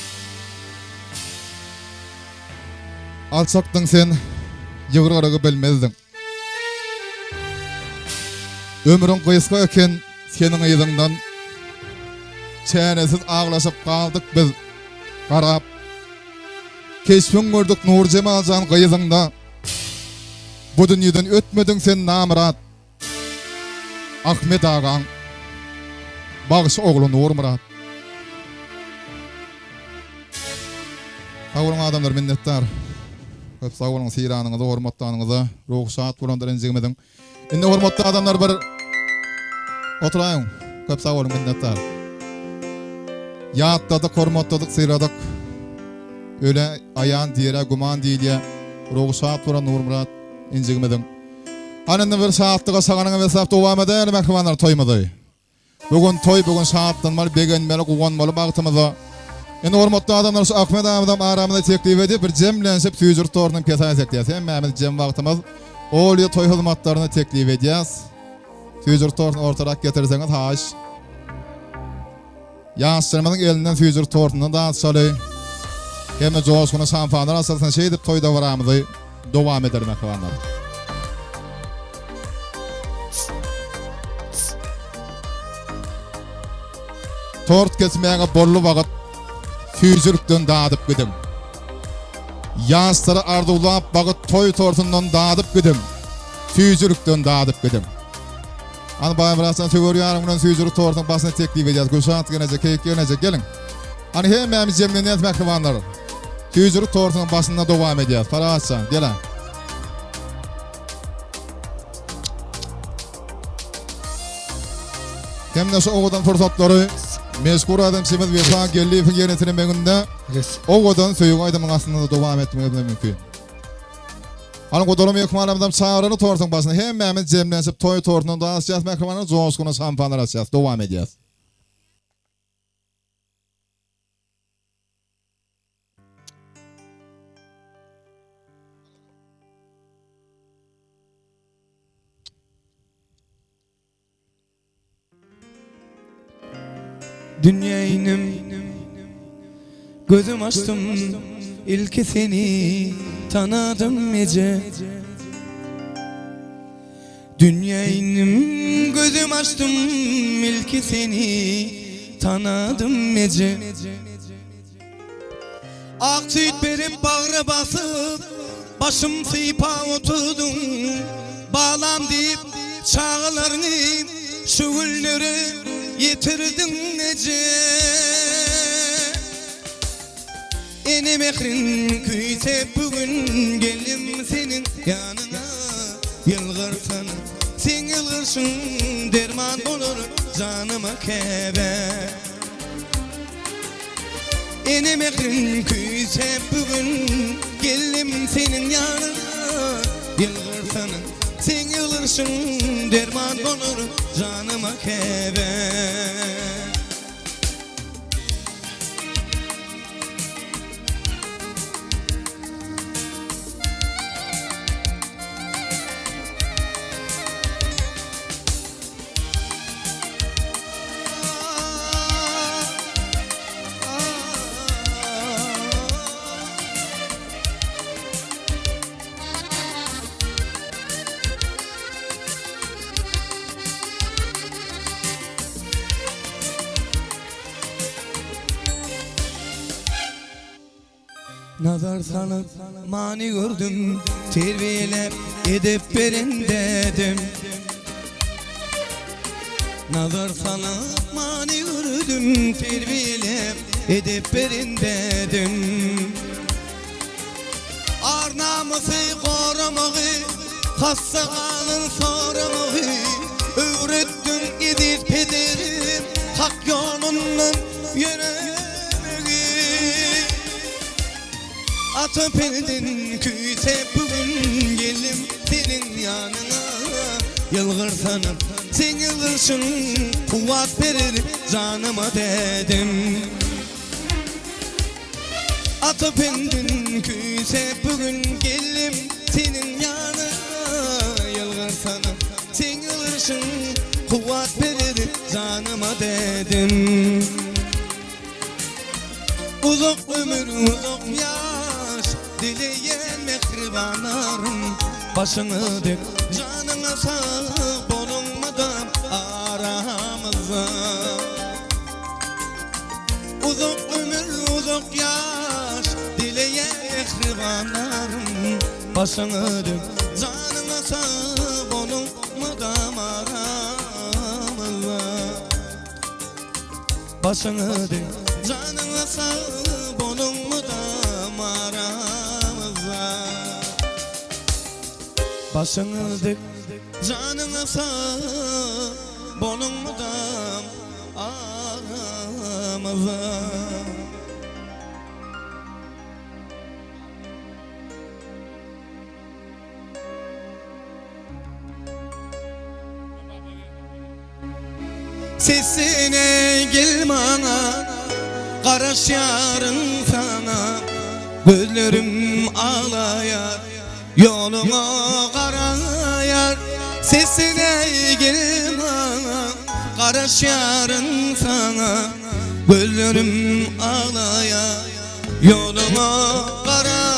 Alçakdyň sen, ýygraragy bilmezdiň. Ömrüň gysga eken seniň ýyzyňdan çänesiz aglaşyp galdyk biz. Garap keşfin gördük Nur Cemaljan gyzyňda. Bu dünýeden ötmediň sen namrat. Ahmet agaň bagyşy ogly Nurmurat. Sağ olun adamlar, minnettar. Köp sağ olun siranyňyza, hormatlaryňyza, ruhsat bolan direnjigimediň. Indi hormatly adamlar bir oturaýyn. Köp sağ olun, minnettar. Ýatladyk, hormatladyk, siradyk. Öyle ayan diýere, guman diýilýär. Ruhsat bolan Nurmurat injigimediň. Anynda bir saatlyga saganyň hesap dowam eder, mehribanlar toýmady. Bugün toy, bugün saatdan mal begenmeli, guganmaly bagtymyza. Indi hormatly adamlar şu Ahmet agam aramyda teklip edip bir jemlenşip süýjür torunyň pesaýak diýär. Hemmämiz jem wagtymyz olýa toy hyzmatlaryny teklip edýäs. Süýjür torun ortarak getirseňiz haýyş. Ýaşlarymyň elinden süýjür torundan da şaly. Hemme joşguny şampanlar asasyna şey edip toýda baramyzy dowam eder mehribanlar. Tort kesmäge bollu wagt süýjürlikden dadyp gidim. Ýaşlary arzuwlap bagyt toy tortundan dadyp gidim. Süýjürükden dadyp gidim. Ana Baýam Muratçan söwür ýarymyň süýjürük tortyň basyna teklip edýär. Gülşat gelecek, keyik gelecek, gelin. Ana hemmämiz jemlenýän mehribanlar. Süýjürük tortyň basyna dowam edýär. Farahatçan, gelin. Hemde şu oğudan fırsatları meşgul adam semiz vefa geldi figenetinin meginde oğudan söyüq aydamın aslında devam etmeye mümkün. Anı qodorum yekmalamdan çağırını tortun basına hemmämiz jemlensip toy tortunun da asýas mehribanlar joňskuna sampanlar asýas devam edýäs. Dünyayım gözüm açtım ilk seni tanıdım ece. Dünyayım gözüm açtım ilk seni tanıdım ece. Ak süt verip bağrı basıp başım sıypa oturdum. Bağlam deyip çağlarını şu gülleri yitirdin nece. Eni mehrin küyse bugün gelim senin yanına. Yılgırsın sen yılgırsın derman olur canıma kebe. Eni mehrin küyse bugün gelim senin yanına. Yılgırsın sen yılgırsın derman olur canıma kebe. Nazar sanıp mani gördüm, terbiyelep edip verin dedim. Nazar sanıp mani gördüm, terbiyelep edip verin dedim. Ar namusu korumağı, hastalanın soramağı öğrettin edip ederim, hak yolundan yönemeyi. Atıp eldin küyse bugün gelim senin yanına. Yılgırsanım sen yılgırsın kuvvet verir canıma dedim. Atıp eldin küyse bugün gelim senin yanına. Yılgırsanım sen yılgırsın kuvvet verir canıma dedim. Uzak ömür uzak yaş dileyen mehribanlarım, başını dik canına sağ bulunmadan aramızda. Uzak ömür uzak yaş dileyen mehribanlarım, başını dik canına sağ bulunmadan aramızda. Başını dik canına sağ bulunmadan aramızda. Başını dik canına sağ bulunmadan aramızda. Sesine gel bana, Karaş yarın sana, gözlerim ağlayar, yoluma karayar. Sesine gel bana, karaş yarın sana, gözlerim ağlayar, yoluma karayar.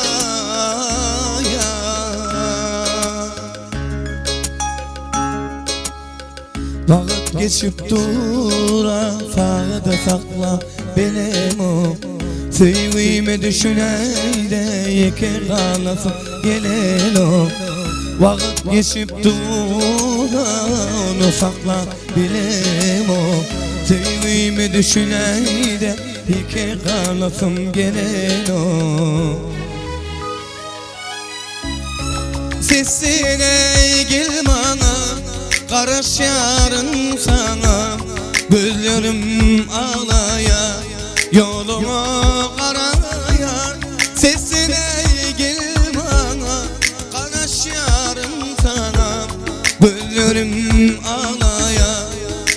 Vakit geçip dura, sağda sakla benim o. Sevgimi düşüney de yeker kalasın gelen o. Vakit geçip durağını sakla bilem o Sevgimi düşüneyde iki kalasım gelen o Sesine gel bana Karış yarın sana Gözlerim ağlaya Yolumu karaya Sesine gel bana Karış yarın sana Gözlerim ağlaya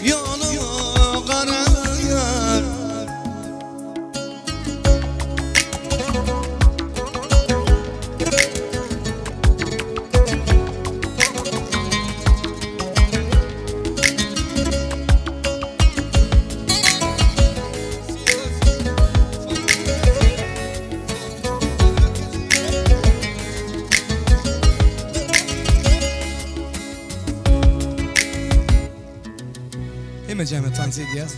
Yolumu karaya Hemen tansi ediyaz.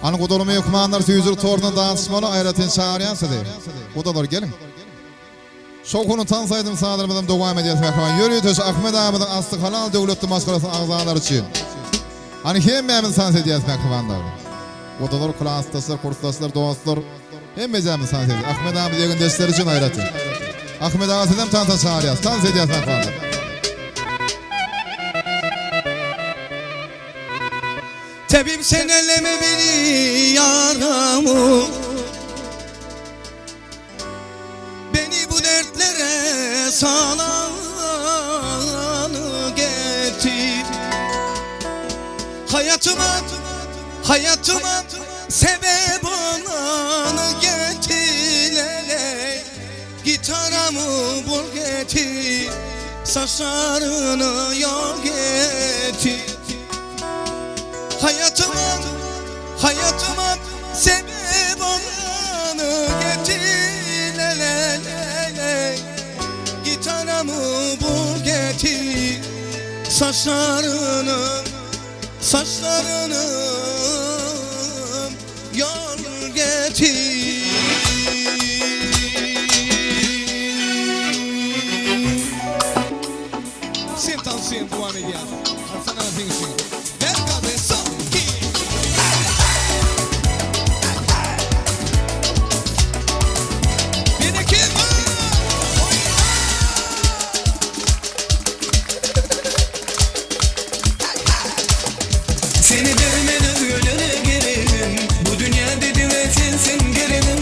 Anı kodolum yukmanlar tüyüzür torunun dansmanı ayratin çağıryan sede. Kodalar gelin. Şokunu tansaydım sağlarımdan devam ediyaz mekman. Yürüyü töş Ahmet Ağam'dan aslı halal devletli maskarasının ağzağlar için. Hani hem memin sans ediyaz mekmanlar. Kodalar klastaslar, kurstaslar, dostlar. Hem mecamin sans ediyaz. Ahmet Ağam'ın yegin dersleri için ayratin. Ahmet Ağam sedem tansa çağırıyaz. Tans ediyaz mekmanlar. Tebim sen elleme beni yaramı Beni bu dertlere salanı getir Hayatıma sebep olanı getir Gitarımı bul getir Saçlarını yol getir Hayatıma sebep olanı getir Gitarımı bul getir Saçlarını yol getir Sen tavsiyem devam ediyor Sana dinsin Seni vermeden ölene gelelim Bu dünya dedi ve sensin gelelim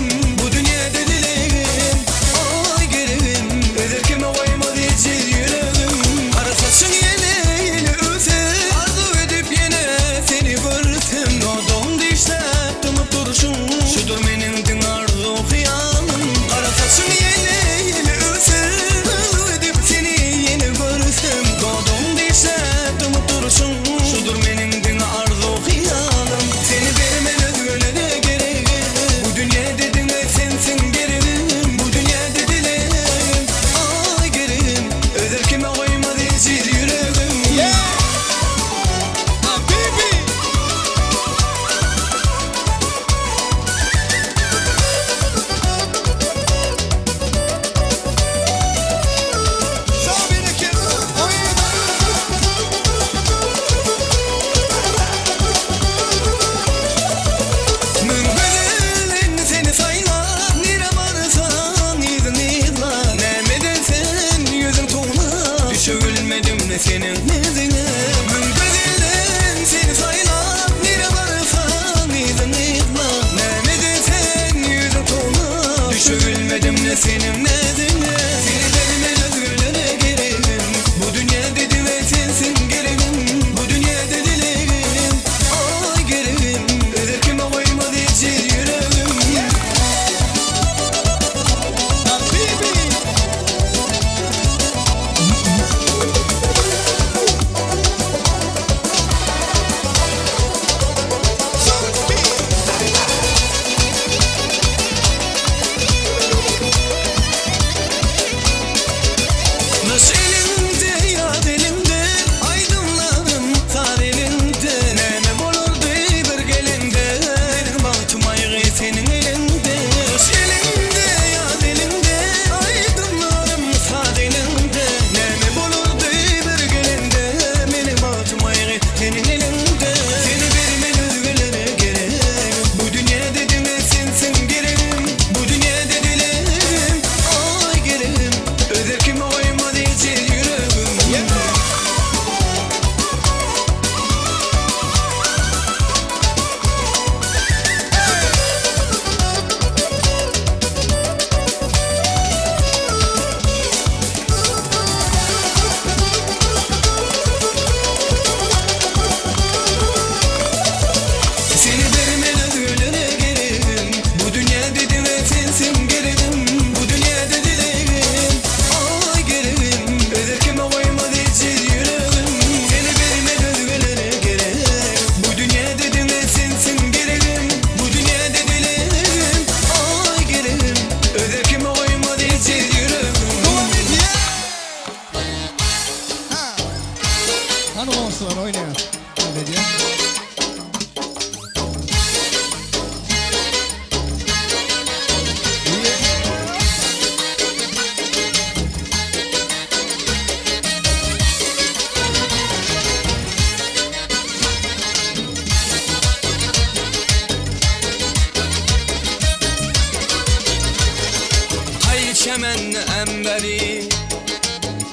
men emberi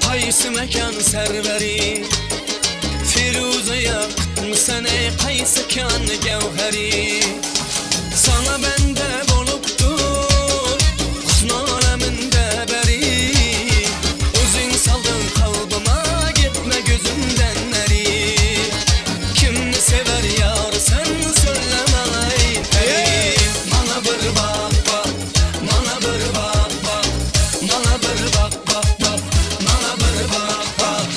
Qaysı mekan serveri Firuze yaktın sen ey qaysı kan gevheri Sana bende bolupdur Husn aleminde beri Özün saldın kalbıma gitme gözümden neri Kimni sever yar sen söyleme ey Bana bir bak bak Bana bir bak bak Bana bir bak bak bak Bana bir bak bak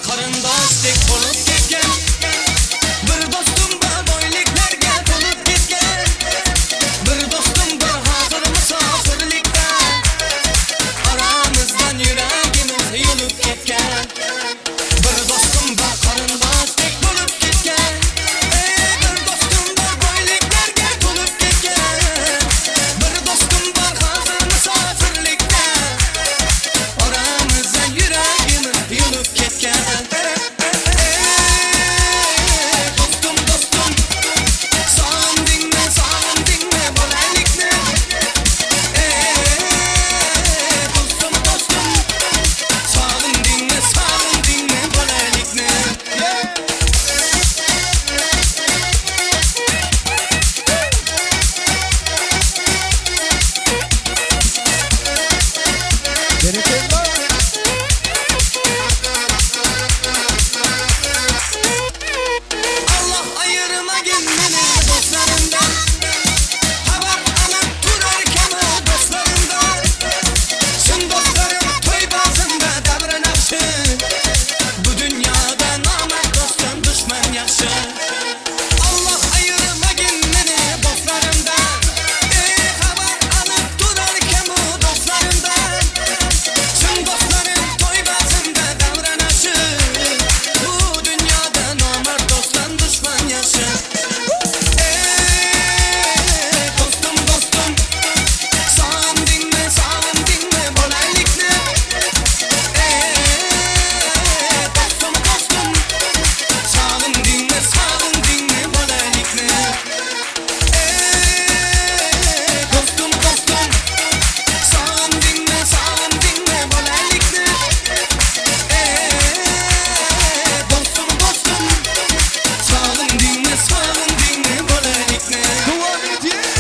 qarindoshdek bo'lib ketgan bir do'stim bor boyliklarga to'lib ketgan bir do'stim bor hozir musofirlikda aramizdan yuragimiz yulib ketgan bir do'stim bor qarindoshdek bo'lib ketgan bir do'stim bor boyliklarga to'lib ketgan bir do'stim bor hozir musofirlikda aramizdan yuragimiz yulib ketgan dostum dostum sog'indingmi sog'indingmi bolalikni dostum dostum sog'indingmi sog'indingmi bolalikni Allah ayırmagin meni dostlarımdan Haber alıp durarken o dostlarımdan Şun dostlarım toy bazında davranakşı Bu dünyada namert dosttan düşman yakşı Allah ayırmagin meni dostlarımdan Haber alıp durarken o dostlarımdan Şun dostlarım toy bazında davranakşı Bu dünyada namert dosttan düşman yakşı dostum dostum sağındinmi sağındinmi bolalikni dostum dostum sağındinmi sağındinmi bolalikni dostum dostum sağındinmi sağındinmi bolalikni dostum dostum sağındinmi sağındinmi bolalikni devam et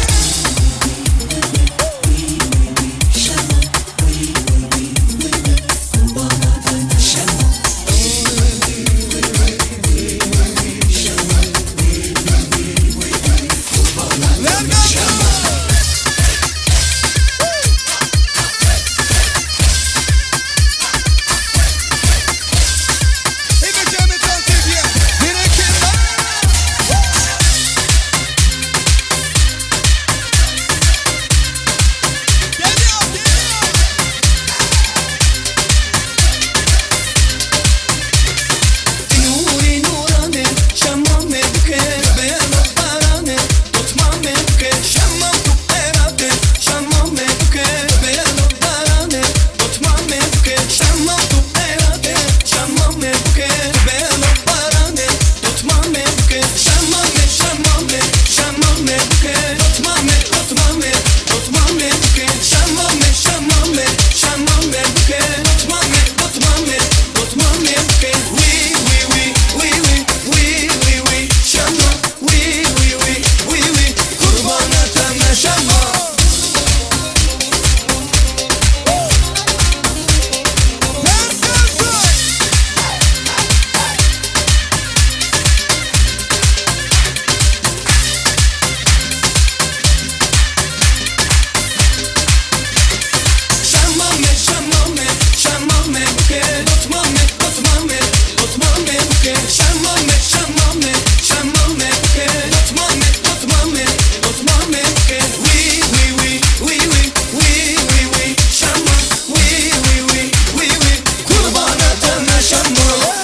نوري نوراني شمام بك بيان الطراني تطمع بك شمام تقيراتي شمام بك بيان الطراني تطمع بك شمام تقيراتي شمام بك بيان الطراني تطمع بك شمام شمام شمام بك تطمع تطمع تطمع بك شمام شمام شمام بك تطمع تطمع تطمع بك وي وي وي وي وي وي وي شمام وي وي وي وي وي قربانتنا شمام شمام شمام شمام بك تطمع تطمع تطمع بك شمام شمام شمام بك تطمع تطمع تطمع بك وي وي وي وي وي وي وي وي شمام وي وي وي وي وي قربانتنا شمام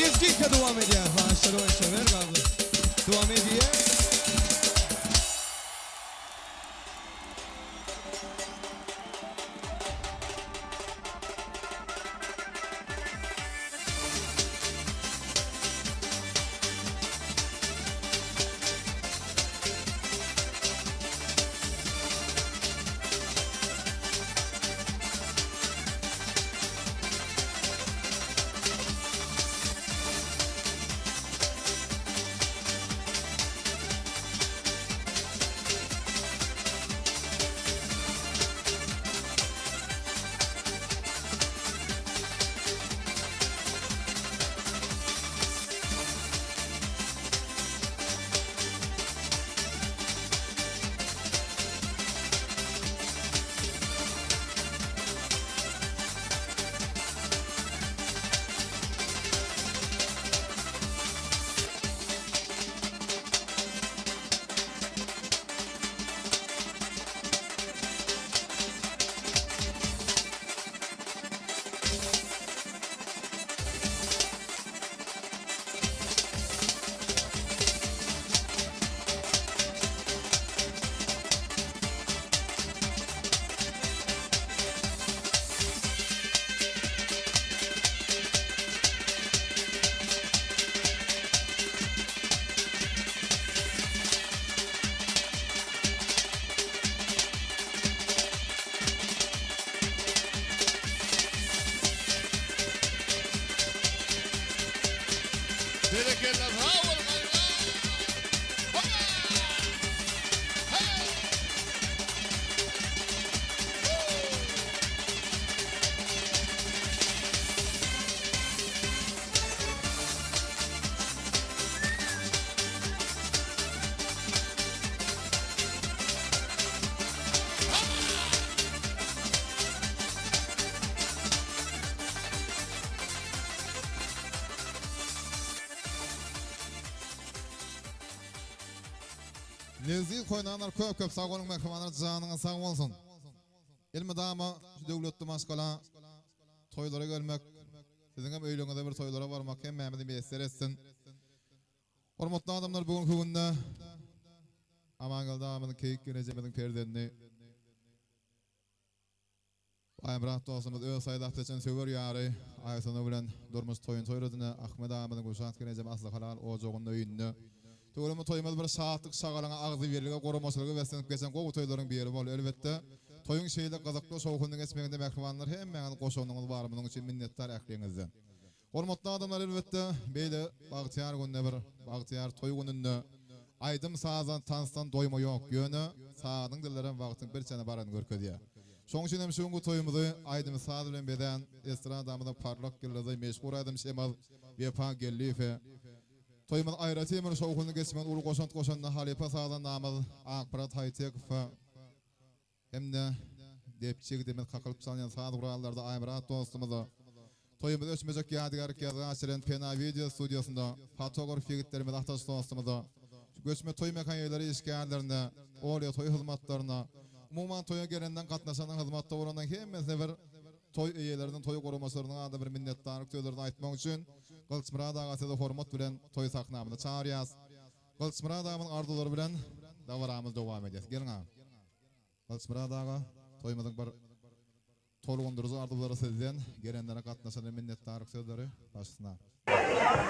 Mezgit'le devam ediyor. Bağışları o işe ver kaldı. Devam ediyor. Lezzetli koynanlar köp sağ olun mehmanlar canınız sağ olsun. Elmi dama şu devletli maskala toylara gelmek sizin hem öylüğünüzde bir toylara varmak hem Mehmet'in bir eser etsin. Hormatly adamlar bugünkü günde Amangal dağımının keyik geleceğimizin perdenini Aymrat dostumuz öz saydahtı için söver yarı Ayasını bilen durmuş toyun toyradığını Ahmet ağamının kuşat geleceğim aslı halal o çoğun öyününü Toğlumu toyumuz bir saatlik sağalana ağzı verliğe korumasılığı veslenip geçen koğu toyların bir yeri bol. Elbette toyun şeyle qazaqlı soğukunun esmeginde mehrivanlar hem meğen qoşonunuz var bunun için minnettar əkliyinizden. Hormatly adamlar elbette beyle Bağtiyar gününe bir Bağtiyar toy gününü aydım sağdan tansdan doyma yok yönü sağdın dillerin vaqtın bir çene baran görkediye. Şoň üçin hem şoňgu toyumuzy aydım sağ bilen beden estradamyda parlak gildi meşhur adam Şemal Vefa Gellife Toyman ayra temir soğukunu geçmen ulu koşanla halipa sağdan namaz Akbarat Haytekfa hem de depçik demet kakılıp salyan sağdı kurallarda Aymrat dostumuza toyumuz ölçmeyecek yadigarlık yazgan açılan Pena Video Studiosunda fotoğraf figitlerimiz ahtaş dostumuza göçme toy mekaniyelleri işgârlerine oraya toy hizmetlerine umuman toya gelenden katnaşanın hizmette olandan hemmesine bir toy üyelerinin toy korumalarının adı bir minnettarlık sözlerini aytmak için Kılıçmırad ağası da hormat bilen toy saknamını çağırıyaz. Kılıçmırad ağamın arzuları bilen davaramız devam edeceğiz. Gelin ağam. Kılıçmırad ağa toymudun bir tolgunduruzu arzuları sizden gelenlere katnaşanın minnettarlık sözleri başlasına.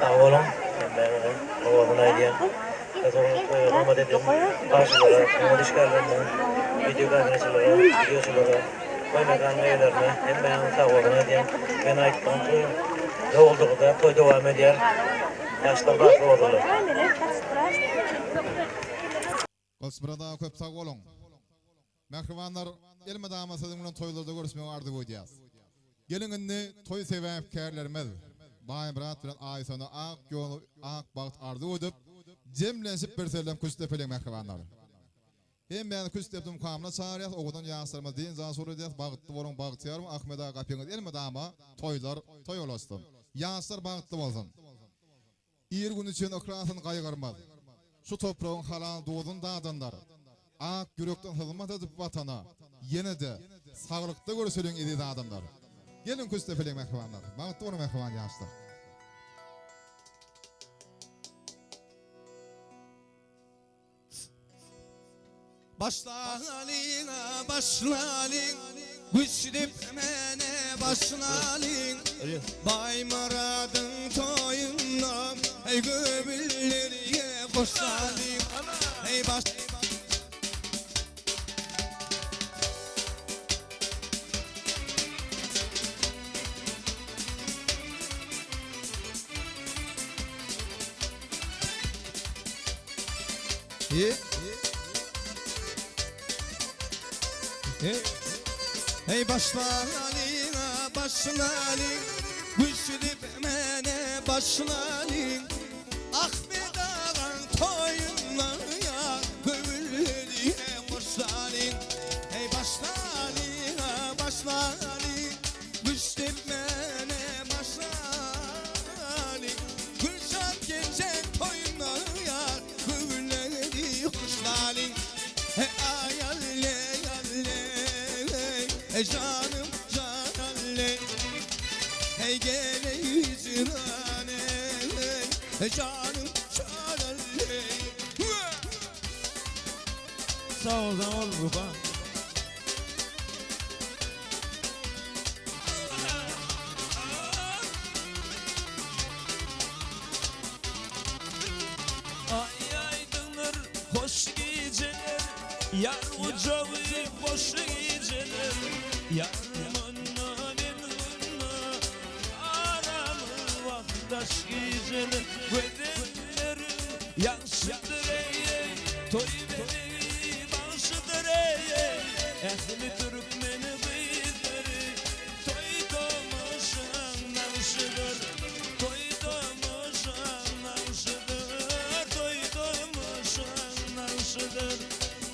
Sağ olun. Ben oğlum aydiyem. Rahmet edin. Karşılara, yönetişkarlarına, video kameracılara, videoculara, toy mekan üyelerine hem ben sağ olun aydiyem. Ben ayttan ne olduğu da toy devam eder. Yaşlar bakı olurlar. Kılıçmırad köp sağ olun. Mehrivanlar elme damasının bilen toylarda görüşmeye ardı koyacağız. Gelin indi toy sevap kärlerimiz. Bayımrat bilen Aysana ak yolu ak baht ardı ödüp cemlenşip bir sellem küstepelen mehrivanlar. Hem ben küsteptim kamına çağırıyaz oğudan yaşlarımız deyin zan soru ediyaz bağıtlı olun bağıtıyarım Ahmet ağa kapıyınız elme dama toylar toy olasın. Yaşlar bağıtlı olsun. İyir gün için okrasını kaygırmaz. Şu toprağın halal doğdun dağdanlar. Ak yürekten hizmet edip vatana yine de sağlıkta görüşülün idi adamlar. Gelin küstepelen mehrivanlar. Bağıtlı olun mehrivan yaşlar. Başlalin, başlalin, güçlüp mene başlalin. Baymaradın toyunla, ey göbülleriye koşalin. Ey baş... Hey başlalin, başlalin, güçlüp mene başlalin. Ahmet ağan toyunla ya gövülleriye koşlalin. Hey başlalin, başlalin, güçlüp mene başlalin. Gülşat geçen toyunla ya gövülleriye koşlalin. Hey ayalle hey canım canale, hey gele yüzüne, hey canım canale. Sağ ol baba. Ay aydınlar, hoş geceler, yar ucağı boş geceler. Yarımın benimle aramı vaktaş geceler. Bedenlerim yansıdır ey, toy beni bağışıdır ey. Ehli Türkmeni bizleri toy domuşan navşıdır. Toy domuşan navşıdır, toy domuşan navşıdır.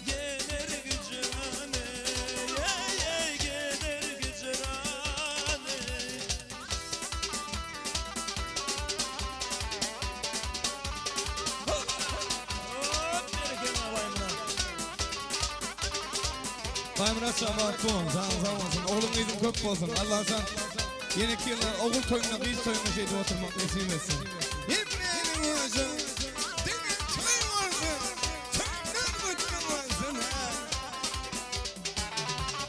Gelir gücüne, ey gelir gücüne. Baymurat şabat olun, sağ olsun. Oğlum izin köp olsun. Allah sen yeni yıllar oğul toyuna, kız toyuna şeyde oturmak nasip etsin. Himmenin özüm, demin köy olsun, köyden bıkkın olsun ha.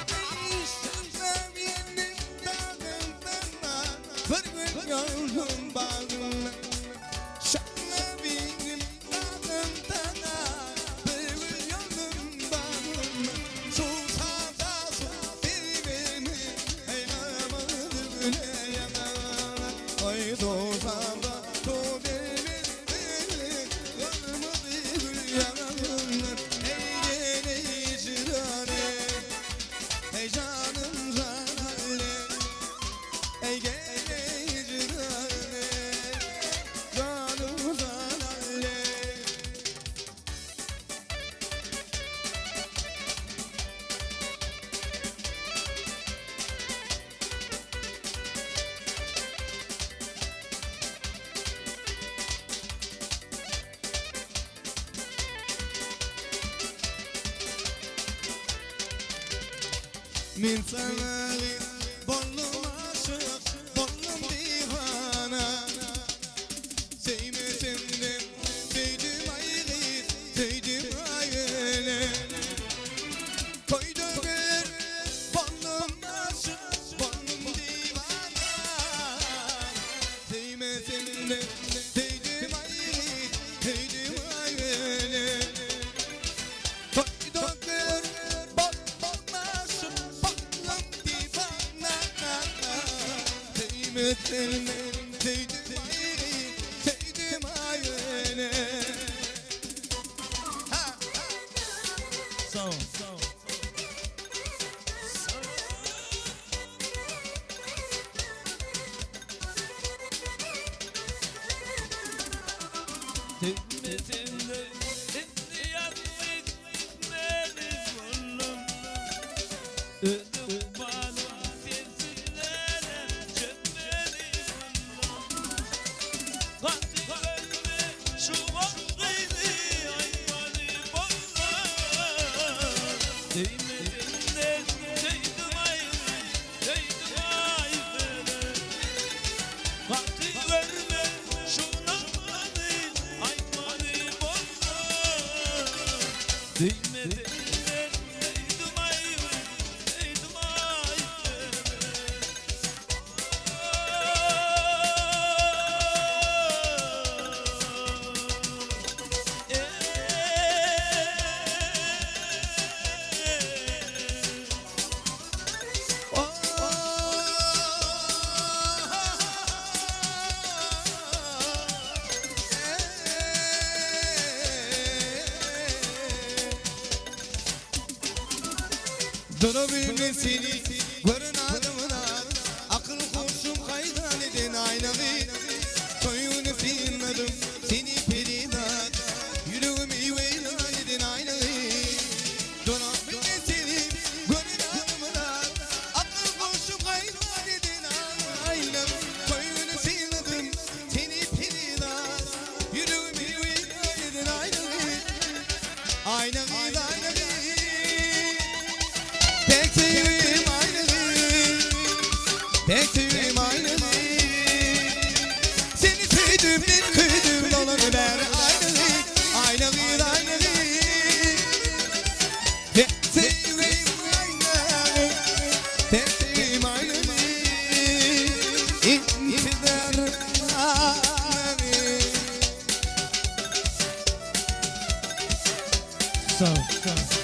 Ey şansam yendim dağımdan, bir gün yoldum bağımdan. Şanla bindim dağımdan, bir gün yoldum bağımdan. Susam da su birbirimi, ey namazı güle yanar. Ay susam da su birbirimi, namazı güle yanar. Ey gene icrane, ey canım canale, ey gene icrane, canım canale. Min sanali bollum aşık, bollum divana. Sevmesendim, sevdim ayrı, sevdim ayrı. Koydu bir bollum aşık, bollum divana. Sevmesendim, sevdim ayrı, sevdim ayrı. Koydu bir bollum aşık, sevmedim, sevdim ayrı, sevdim ayrı. Sağ ol. Sevmedim de ihtiyar etmeniz oğlum. Ödüm balım sensinlere çökmeniz oğlum. Kalktı ölme şu vaktiyle aymanı bolla. Sevmedim de sevdim ayrı, sevdim ayrı. Kalktı ölme şu vaktiyle aymanı bolla. Değmedim Durabilme seni görün adımına akıl kurşun kaydan edin aynalı Toyunu silmedim seni peridat Yüreğimi veylan edin aynalı Durabilme seni görün adımına akıl kurşun kaydan edin aynalı Toyunu silmedim seni peridat Yüreğimi veylan edin aynalı Aynalı aynalı Tek sevim aynalı Tek sevim aynalı Seni sevdim bir kıydım dolanı ben aynalı Aynalı aynalı Tek sevim aynalı Tek sevim aynalı İntidar aynalı Sağ ol.